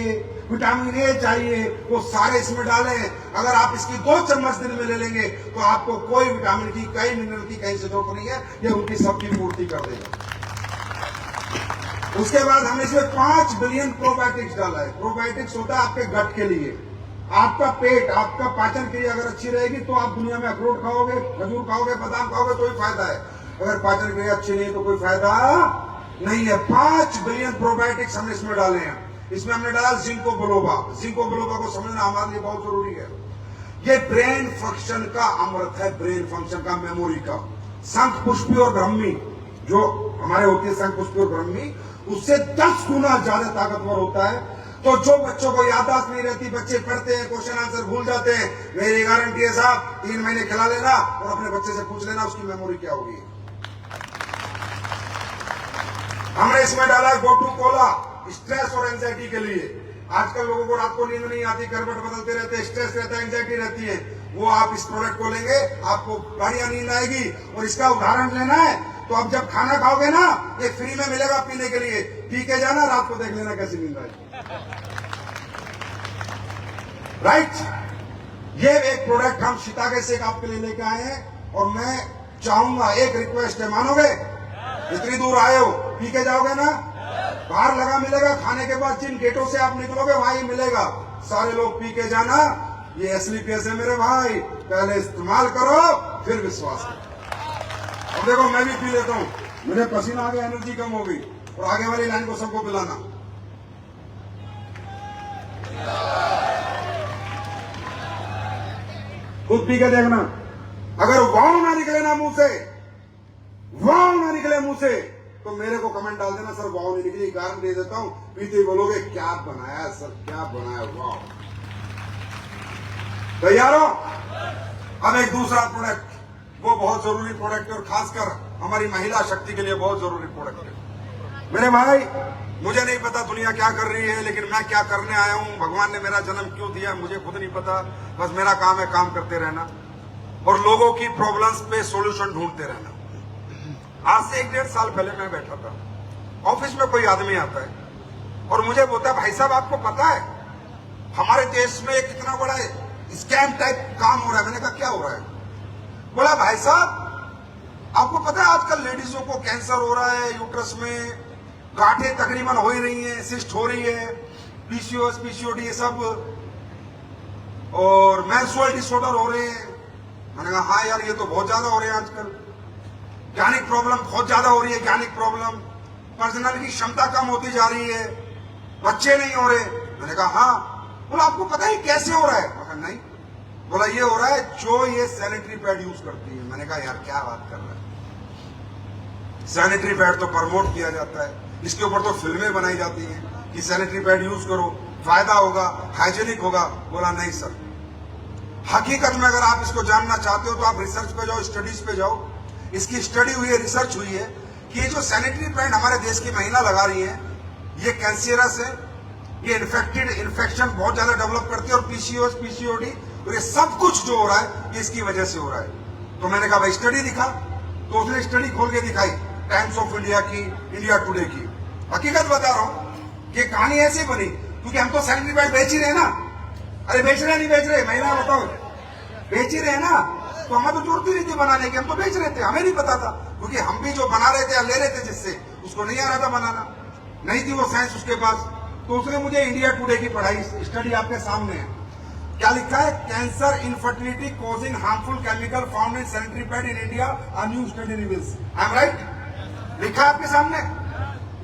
विटामिन ए चाहिए, वो सारे इसमें डाले। अगर आप इसकी 2 चम्मच दिन में ले लेंगे तो आपको कोई विटामिन की, कई मिनरल की कहीं से जरूरत नहीं है, ये उनकी सबकी पूर्ति कर देगा। उसके बाद हमने इसमें 5 बिलियन प्रोबायोटिक्स डाला है। प्रोबायोटिक्स होता है आपके गट के लिए, आपका पेट, आपका पाचन क्रिया अगर अच्छी रहेगी तो आप दुनिया में अखरोट खाओगे, खजूर खाओगे, बादाम खाओगे तो ही फायदा है। अगर पाचन क्रिया अच्छी नहीं है तो कोई फायदा नहीं है। 5 बिलियन प्रोबायोटिक्स हमने इसमें डाले हैं। इसमें हमने डाला जिंको बिलोबा। जिंको बिलोबा को समझना हमारे लिए बहुत जरूरी है। ये ब्रेन फंक्शन का अमृत है, ब्रेन फंक्शन का, मेमोरी का। शंख पुष्पी और ब्रह्मी जो हमारे होती है, शंख पुष्पी और ब्रह्मी उससे 10 गुना ज्यादा ताकतवर होता है। तो जो बच्चों को याददाश्त नहीं रहती, बच्चे पढ़ते हैं, क्वेश्चन आंसर भूल जाते हैं, मेरी गारंटी है साहब 3 महीने खिला लेना और अपने बच्चे से पूछ लेना उसकी मेमोरी क्या होगी। हमने इसमें डाला गोटू कोला, स्ट्रेस और एंजाइटी के लिए। आजकल लोगों को रात को नींद नहीं आती, करवट बदलते रहते, स्ट्रेस रहता है, एंजाइटी रहती है। वो आप इस प्रोडक्ट को लेंगे, आपको बढ़िया नींद आएगी। और इसका उदाहरण लेना है तो अब जब खाना खाओगे ना, ये फ्री में मिलेगा पीने के लिए, पी के जाना, रात को देख लेना कैसी नींद आएगी। राइट, ये एक प्रोडक्ट हम शितागे से आपके लिए लेके आए हैं। और मैं चाहूंगा, एक रिक्वेस्ट है, मानोगे? इतनी दूर आए हो, पी के जाओगे ना? बाहर लगा मिलेगा, खाने के बाद जिन गेटों से आप निकलोगे वहां ही मिलेगा। सारे लोग पी के जाना। ये असली केस है मेरे भाई, पहले इस्तेमाल करो फिर विश्वास करो। अब देखो मैं भी पी लेता हूं, मुझे पसीना आ गया, एनर्जी कम हो गई, और आगे वाली लाइन को सबको पिलाना। खुद पी के देखना, अगर वाव ना निकले ना मुंह से, वाव ना निकले मुंह से, तो मेरे को कमेंट डाल देना, सर वाव नहीं निकली, कारण दे देता हूं। पीते ही बोलोगे क्या बनाया सर, क्या बनाया, वाव। तैयार हो? अब एक दूसरा प्रोडक्ट, वो बहुत जरूरी प्रोडक्ट है और खासकर हमारी महिला शक्ति के लिए बहुत जरूरी प्रोडक्ट है। मेरे भाई, मुझे नहीं पता दुनिया क्या कर रही है, लेकिन मैं क्या करने आया हूं, भगवान ने मेरा जन्म क्यों दिया मुझे खुद नहीं पता। बस मेरा काम है काम करते रहना और लोगों की प्रॉब्लम्स पे सॉल्यूशन ढूंढते रहना। आज से 1-1.5 साल पहले मैं बैठा था, ऑफिस में कोई आदमी आता है और मुझे बोलता है, भाई साहब आपको पता है हमारे देश में एक इतना बड़ा स्कैम टाइप काम हो रहा है। मैंने कहा क्या हो रहा है? बोला भाई साहब आपको पता है आजकल लेडीजों को कैंसर हो रहा है, यूट्रस में गांठें तकरीबन हो ही रही हैं, सिस्ट हो रही है, पीसीओएस, पीसीओडी ये सब, और मेंस्ट्रुअल डिसऑर्डर हो रहे हैं। मैंने कहा हाँ यार ये तो बहुत ज्यादा हो रहे हैं आजकल, ज्ञानिक प्रॉब्लम बहुत ज्यादा हो रही है, ज्ञानिक प्रॉब्लम, पर्सनल की क्षमता कम होती जा रही है, बच्चे नहीं हो रहे। मैंने कहा हाँ, बोला आपको पता है कैसे हो रहा है? मैं कहा नहीं। बोला ये हो रहा है जो ये सैनिटरी पैड यूज करती है। मैंने कहा यार क्या बात कर रहा है, सैनिटरी पैड तो प्रमोट किया जाता है, इसके ऊपर तो फिल्में बनाई जाती हैं कि सैनिटरी पैड यूज करो, फायदा होगा, हाइजीनिक होगा। बोला नहीं सर, हकीकत में अगर आप इसको जानना चाहते हो तो आप रिसर्च पे जाओ, स्टडीज पे जाओ। इसकी स्टडी हुई है, रिसर्च हुई है कि ये जो सैनिटरी पैड हमारे देश की महिला लगा रही है ये कैंसरस है, ये इन्फेक्शन बहुत ज्यादा डेवलप करती है, और पीसीओएस, पीसीओडी और ये सब कुछ जो हो रहा है ये इसकी वजह से हो रहा है। तो मैंने कहा भाई स्टडी दिखा, तो उसने स्टडी खोल के दिखाई, टाइम्स ऑफ इंडिया की, इंडिया टुडे की। हकीकत बता रहा हूं कि कहानी ऐसे बनी क्योंकि हम तो सैनिटरी पैड बेच ही रहे ना। अरे बेच रहे नहीं बेच रहे, महिला बताओ, बेच ही रहे ना। तो हमें तो जरूरत ही नहीं थी बनाने की, हम तो बेच रहे थे, हमें नहीं पता था, क्योंकि हम भी जो बना रहे थे या ले रहे थे जिससे, उसको नहीं आ रहा था बनाना, नहीं थी वो साइंस उसके पास। तो उसने मुझे इंडिया टुडे की पढ़ाई, स्टडी आपके सामने है, क्या लिखा है, cancer infertility causing harmful chemical found in sanitary pad in India, a new study reveals. I am right? लिखा है आपके सामने,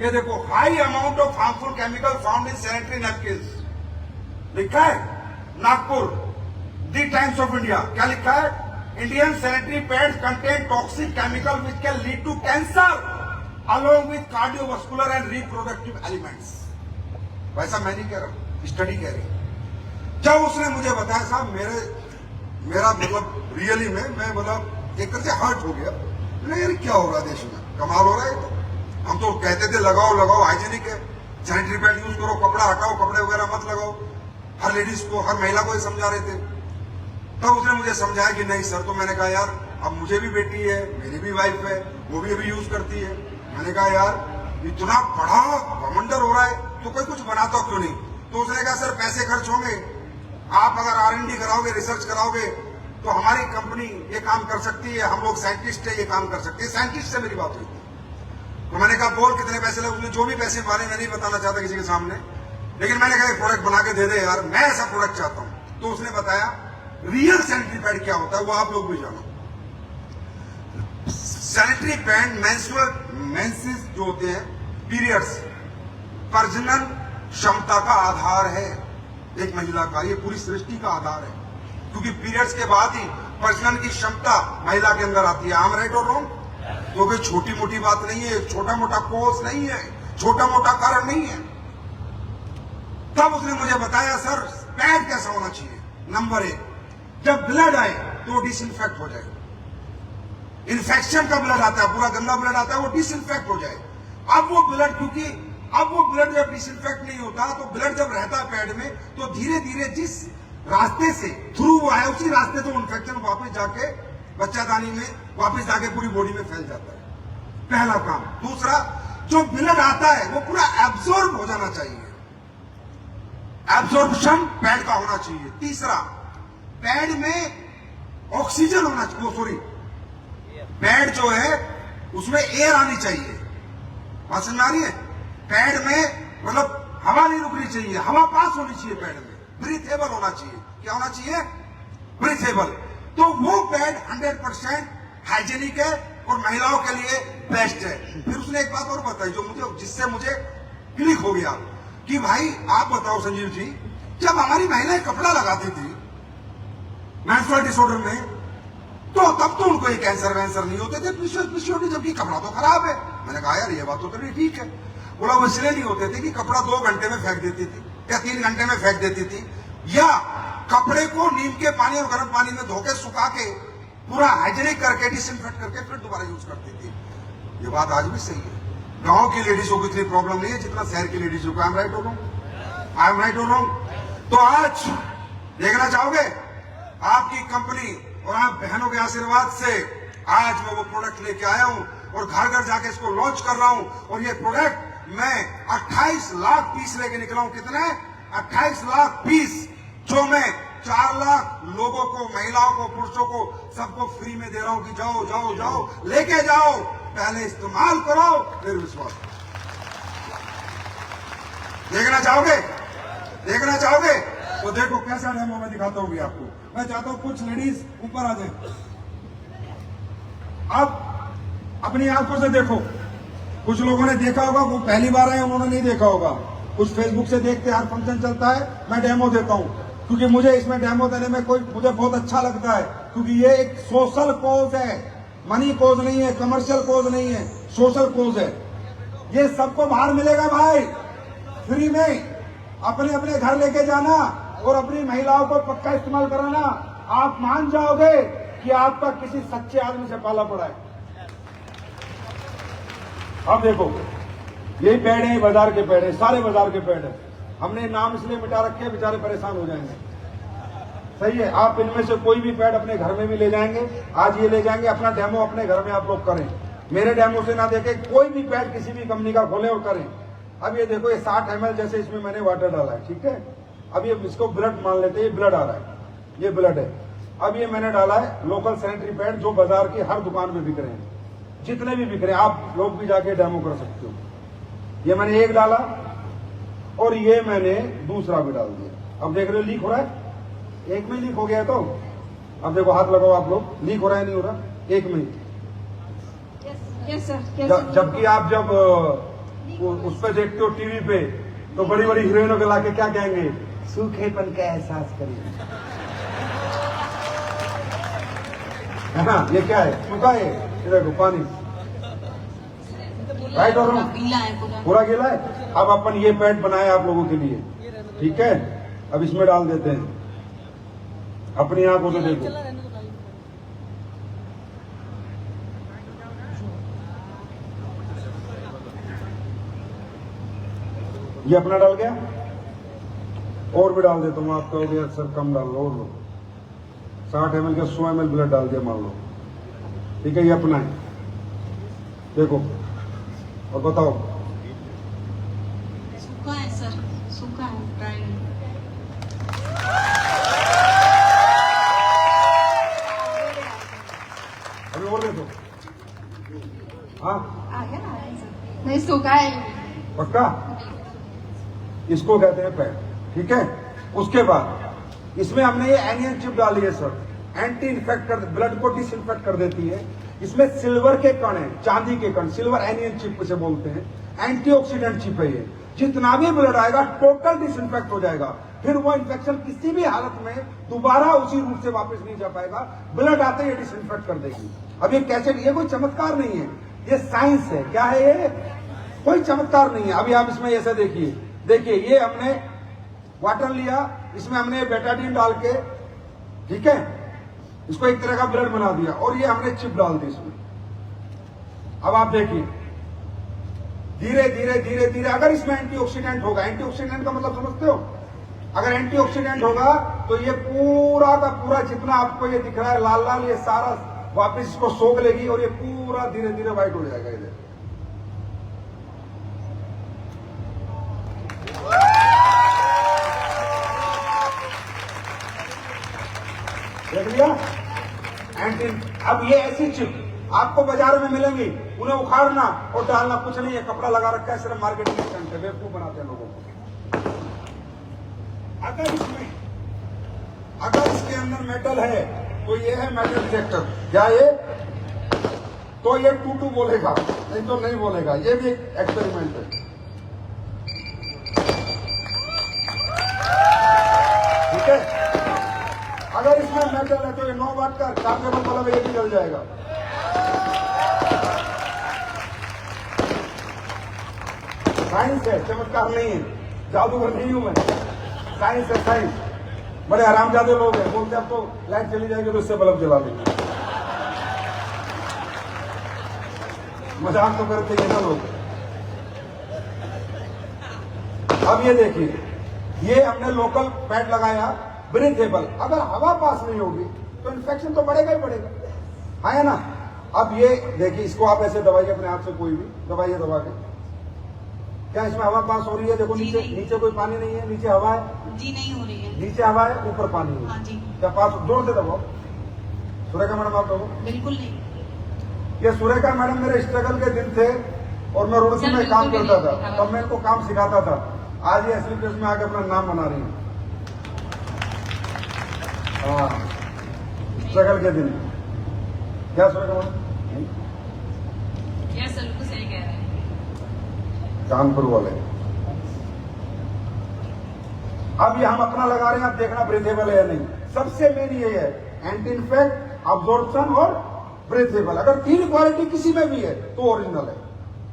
ये देखो, high amount of harmful chemical found in sanitary napkins, लिखा है Nagpur, the Times of India. क्या लिखा है, Indian sanitary pads contain toxic chemical which can lead to cancer along with cardiovascular and reproductive elements। वैसा मैं नहीं कह रहा हूं, स्टडी कह रही है। जब उसने मुझे बताया साहब, मेरा मतलब रियली में मैं मतलब एक तरह से हर्ट हो गया। मैंने यार क्या हो रहा है देश में, कमाल हो रहा है। तो हम तो कहते थे लगाओ लगाओ, हाइजीनिक है, सैनिटरी पैड यूज करो, कपड़ा हटाओ, कपड़े वगैरह मत लगाओ, हर लेडीज को, हर महिला को ये समझा रहे थे। तब उसने मुझे समझाया कि नहीं सर। तो मैंने कहा यार अब मुझे भी बेटी है, मेरी भी वाइफ है, वो भी अभी यूज करती है। मैंने कहा यार इतना बड़ा वंडर हो रहा है तो कोई कुछ बनाता क्यों नहीं? तो उसने कहा सर पैसे खर्च होंगे, आप अगर R&D कराओगे, रिसर्च कराओगे तो हमारी कंपनी ये काम कर सकती है, हम लोग साइंटिस्ट है, ये काम कर सकते हैं। साइंटिस्ट से मेरी बात हुई। तो मैंने कहा बोल कितने पैसे लगे? उसने जो भी पैसे मारे, मैं नहीं बताना चाहता किसी के सामने, लेकिन मैंने कहा प्रोडक्ट बना के दे दे यार, मैं ऐसा प्रोडक्ट चाहता हूं। तो उसने बताया रियल सैनिटरी पैड क्या होता है, वो आप लोग भी जानो। सैनिटरी पैड मेंसेस जो होते हैं, पीरियड्स, प्रजनन क्षमता का आधार है एक महिला का, ये पूरी सृष्टि का आधार है, क्योंकि पीरियड्स के बाद ही प्रजनन की क्षमता महिला के अंदर आती है। आम राइट और रॉन्ग? तो कोई छोटी मोटी बात नहीं है, छोटा मोटा कोर्स नहीं है, छोटा मोटा कारण नहीं है। तब उसने मुझे बताया सर पैड कैसा होना चाहिए। नंबर 1, जब ब्लड आए तो डिसइंफेक्ट हो जाए। इन्फेक्शन का ब्लड आता है, पूरा गंदा ब्लड आता है, वो डिसइंफेक्ट हो जाए। अब वो ब्लड, क्योंकि अब वो ब्लड जब डिसइंफेक्ट नहीं होता, तो ब्लड जब रहता है पैड में, तो धीरे धीरे जिस रास्ते से थ्रू वो आया, उसी रास्ते से इन्फेक्शन वापस जाके बच्चादानी में वापस जाके पूरी बॉडी में फैल जाता है। पहला काम। दूसरा, जो ब्लड आता है वो पूरा एब्जॉर्ब हो जाना चाहिए, एब्जॉर्प्शन पैड का होना चाहिए। तीसरा, पैड में ऑक्सीजन होना चाहिए, सॉरी पैड जो है उसमें एयर आनी चाहिए। बात समझ में आ रही है? पैड में मतलब हवा नहीं रुकनी चाहिए, हवा पास होनी चाहिए पैड में, ब्रीथेबल होना चाहिए। क्या होना चाहिए? ब्रीथेबल। तो वो पैड 100% हाइजीनिक है और महिलाओं के लिए बेस्ट है। फिर उसने एक बात और बताई जो जिससे मुझे क्लिक हो गया कि भाई आप बताओ संजीव जी, जब हमारी महिलाएं कपड़ा लगाती थी मेंस्ट्रुअल डिसऑर्डर में, तो तब तो उनको ये कैंसर वैंसर नहीं होते थे, पीसीओडी, जबकि कपड़ा तो खराब है। मैंने कहा यार ये बात तो तेरी ठीक है। बोला वो इसलिए नहीं होते थे कि कपड़ा 2 घंटे में फेंक देती थी या 3 घंटे में फेंक देती थी, या कपड़े को नीम के पानी और गर्म पानी में धो के सुखा के पूरा हाइजीनिक करके डिसइंफेक्ट करके फिर दोबारा यूज करती थी। ये बात आज भी सही है। गांव की लेडीजों को इतनी प्रॉब्लम नहीं है जितना शहर की लेडीजों को। आई एम राइट और रॉन्ग? आई एम राइट और रॉन्ग? तो आज देखना चाहोगे आपकी कंपनी और आप बहनों के आशीर्वाद से आज मैं वो प्रोडक्ट लेके आया हूं और घर घर जाके इसको लॉन्च कर रहा हूं। और ये प्रोडक्ट मैं 28 लाख पीस लेके निकला हूं। कितने? 28 लाख पीस, जो मैं 4 लाख लोगों को, महिलाओं को, पुरुषों को, सबको फ्री में दे रहा हूं कि जाओ जाओ जाओ लेके जाओ, पहले इस्तेमाल करो फिर विश्वास। देखना चाहोगे? देखना चाहोगे? तो देखो कैसा डेमो मैं दिखाता हूँ आपको। मैं चाहता हूं कुछ लेडीज ऊपर आ जाए। अब अपनी आंखों से देखो। कुछ लोगों ने देखा होगा, वो पहली बार आए, उन्होंने नहीं देखा होगा। कुछ फेसबुक से देखते हर फंक्शन चलता है, मैं डेमो देता हूँ, क्योंकि मुझे इसमें डेमो देने में मुझे बहुत अच्छा लगता है, क्योंकि ये एक सोशल कोज है, मनी कोज नहीं है, कमर्शियल कोज नहीं है, सोशल कोज है। ये सबको बाहर मिलेगा भाई, फ्री में। अपने अपने घर लेके जाना और अपनी महिलाओं को पक्का इस्तेमाल कराना, आप मान जाओगे कि आपका किसी सच्चे आदमी से पाला पड़ा है। अब देखो, यही पेड़ है, बाजार के पेड़ है, सारे बाजार के पेड़ है। हमने नाम इसलिए मिटा रखे, बेचारे परेशान हो जाएंगे। सही है, आप इनमें से कोई भी पेड़ अपने घर में भी ले जाएंगे, आज ये ले जाएंगे, अपना डेमो अपने घर में आप लोग करें, मेरे डेमो से ना देखे, कोई भी पेड़ किसी भी कंपनी का खोले और करें। अब ये देखो, ये 60 ml जैसे इसमें मैंने वाटर डाला है, ठीक है। अब ये इसको ब्लड मान लेते हैं, ये ब्लड आ रहा है, ये ब्लड है। अब ये मैंने डाला है लोकल सैनिटरी पैड, जो बाजार की हर दुकान में बिक रहे हैं, जितने भी बिक रहे हैं, आप लोग भी जाके डेमो कर सकते हो। ये मैंने एक डाला और ये मैंने दूसरा भी डाल दिया। अब देख रहे हो लीक हो रहा है, एक में लीक हो गया। तो अब देखो, हाथ लगाओ आप लोग, लीक हो रहा है नहीं हो रहा, एक में। Yes sir. जबकि आप जब उस पर देखते हो टीवी पे, तो बड़ी बड़ी हीरोइनों के लाके क्या कहेंगे, सूखेपन का एहसास करिए, है ना। ये क्या है, सूखा है, ये देखो पानी, राइट और पूरा गीला है। अब अपन ये पैड बनाए आप लोगों के लिए, ठीक है। अब इसमें डाल देते हैं, अपनी आंखों से देखो, ये अपना डाल गया, और भी डाल देता हूँ। आप कहोगे अक्सर कम डाल लो, और लो, 60 ml का 100 ml ब्लड डाल दिया मान लो, ठीक है। ये अपना है, देखो और बताओ। सूखा है सर, सूखा है, ड्राई है। अभी और देखो, हाँ आ गया ना सर, नहीं सूखा है पक्का। इसको कहते हैं पैड, ठीक है। उसके बाद इसमें हमने ये एनियन चिप डाली है सर, एंटी इन्फेक्ट कर, ब्लड को डिसइंफेक्ट कर देती है। इसमें सिल्वर के कण है, चांदी के कण, सिल्वर एनियन चिप से बोलते हैं। एंटीऑक्सीडेंट चिप है ये, जितना भी ब्लड आएगा टोटल डिसइंफेक्ट हो जाएगा, फिर वो इन्फेक्शन किसी भी हालत में दोबारा उसी रूट से वापस नहीं जा पाएगा। ब्लड आते ही डिसइंफेक्ट कर देगी। अब ये कैसे, ये कोई चमत्कार नहीं है, ये साइंस है। क्या है ये, कोई चमत्कार नहीं है। अभी आप इसमें ऐसे देखिए, देखिए ये हमने वाटर लिया, इसमें हमने बेटाडीन डाल के, ठीक है, इसको एक तरह का ब्लड बना दिया, और ये हमने चिप डाल दी इसमें। अब आप देखिए, धीरे धीरे धीरे धीरे, अगर इसमें एंटीऑक्सीडेंट होगा, एंटीऑक्सीडेंट का मतलब समझते हो, अगर एंटीऑक्सीडेंट होगा तो ये पूरा का पूरा जितना आपको ये दिख रहा है लाल लाल, ये सारा वापस इसको सोख लेगी, और ये पूरा धीरे धीरे व्हाइट हो जाएगा। इधर देख लिया एंटी। अब ये ऐसी चिप आपको बाजार में मिलेंगी, उन्हें उखाड़ना और डालना कुछ नहीं है, कपड़ा लगा रखा है, सिर्फ मार्केटिंग स्टंट है, बेवकूफ बनाते हैं लोगों को। अगर इसके अंदर मेटल है तो ये है मेटल डिटेक्टर, क्या ये, तो ये टू बोलेगा, नहीं तो नहीं बोलेगा। ये भी एक एक्सपेरिमेंट है, ठीक है। अगर इसमें मेटल है तो ये 9 वाट का चार्जेबल बल्ब है, ये भी जल जाएगा। साइंस है, चमत्कार नहीं है, जादूगर नहीं हूं मैं, साइंस है, साइंस। बड़े हरामजादे लोग हैं, बोलते अब तो लाइट चली जाएगी तो इससे बल्ब जला देंगे। मजाक तो करते हैं ना लोग। अब ये देखिए, ये हमने लोकल पैड लगाया, ब्रीथेबल। अगर हवा पास नहीं होगी तो इन्फेक्शन तो बढ़ेगा ही बढ़ेगा, है ना। अब ये देखिए, इसको आप ऐसे दबाइए अपने हाथ से, कोई भी दबाइए, दबा के। क्या इसमें हवा पास हो रही है? देखो नीचे, नीचे कोई पानी नहीं है, नीचे हवा है जी, नहीं हो रही है, नीचे हवा है, ऊपर पानी है। हाँ जी। क्या पास, जोर से दबाओ। सुरेखा मैडम आप दबाओ। बिल्कुल नहीं। ये सुरेखा मैडम मेरे स्ट्रगल के दिन थे, और मैं रोड में काम करता था, तब मैं इनको काम सिखाता था। आज ये असली प्लेस में आके अपना नाम बना रही है। हाँ, स्ट्रगल के दिन। क्या सुरेखा मैडम? यस सर, बिल्कुल सही कह रहे हैं। कानपुर वाले। अब ये हम अपना लगा रहे हैं, अब देखना ब्रीथेबल है या नहीं। सबसे मेन ये है एंटी इन्फेक्ट, अब्जॉर्प्शन और ब्रीथेबल। अगर 3 क्वालिटी किसी में भी है तो ओरिजिनल है।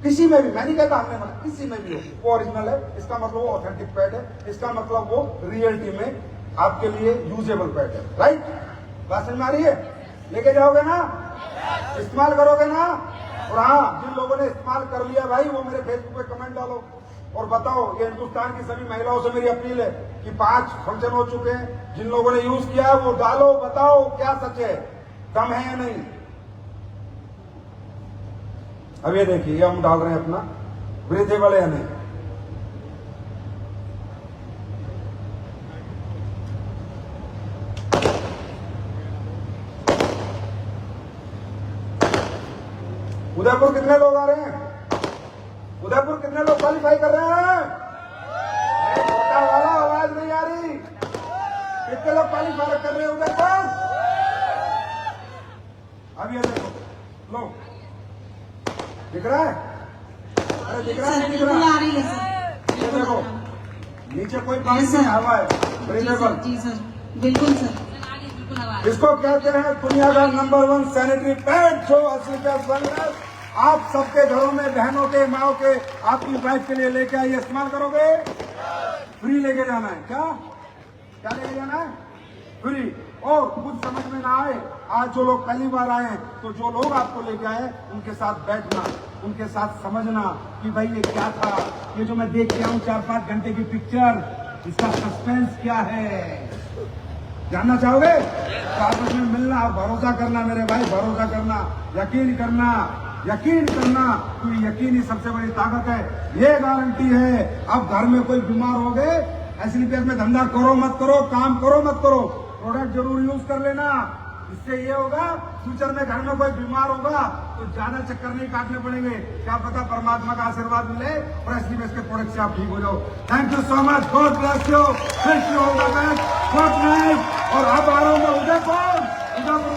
किसी में भी, मैं नहीं कहता हमने मना, किसी में भी हो वो ओरिजिनल है। इसका मतलब वो ऑथेंटिक पैड है, इसका मतलब वो रियलिटी में आपके लिए यूजेबल पैड है। राइट, बात समझ में आ रही है? लेके जाओगे ना, इस्तेमाल करोगे ना। और हाँ, जिन लोगों ने इस्तेमाल कर लिया भाई, वो मेरे फेसबुक पे कमेंट डालो और बताओ। ये हिंदुस्तान की सभी महिलाओं से मेरी अपील है कि 5 फंक्शन हो चुके हैं, जिन लोगों ने यूज किया है वो डालो, बताओ क्या सच है, दम है या नहीं। अब ये देखिए, हम डाल रहे हैं अपना, ब्रीथेबल है या नहीं। उदयपुर कितने लोग आ रहे हैं? उदयपुर कितने लोग क्वालिफाई कर रहे हैं? छोटा वाला आवाज नहीं आ रही। कितने लोग क्वालिफाई कर रहे हैं उदयपुर? अब ये देखो, लो दिख रहा है? अरे दिख रहा है, नहीं दिख रहा? आ रही है सर। ये देखो, नीचे कोई पानी नहीं, हवा है, ब्रीथेबल। जी सर, बिल्कुल सर। बिल्कुल आवाज। इसको कहते हैं दुनिया का नंबर 1 सैनिटरी पैड, जो असली का आप सबके घरों में, बहनों के, माओ के, आपकी वाइफ के लिए लेके आइए, इस्तेमाल करोगे, फ्री लेके जाना है। क्या लेके जाना है? फ्री। और कुछ समझ में ना आए, आज जो लोग पहली बार आए हैं, तो जो लोग आपको लेके आए उनके साथ बैठना, उनके साथ समझना कि भाई ये क्या था, ये जो मैं देख के आऊं 4-5 घंटे की पिक्चर, इसका सस्पेंस क्या है, जानना चाहोगे? तो आपस में मिलना और भरोसा करना मेरे भाई, भरोसा करना, यकीन करना, यकीन करना, क्योंकि यकीन ही सबसे बड़ी ताकत है। ये गारंटी है, अब घर में कोई बीमार हो गए, एसलीपीएस में धंधा करो मत करो, काम करो मत करो, प्रोडक्ट जरूर यूज कर लेना। इससे ये होगा, फ्यूचर में घर में कोई बीमार होगा तो ज्यादा चक्कर नहीं काटने पड़ेंगे। क्या पता परमात्मा का आशीर्वाद मिले और एसलीपीएस के प्रोडक्ट से आप ठीक हो जाओ। Thank you so much, God bless you, wish you all the best, good night. और अब आ रहा हूँ मैं उदयपुर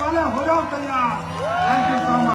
वाले, हो जाओ तैयार। Thank you so much.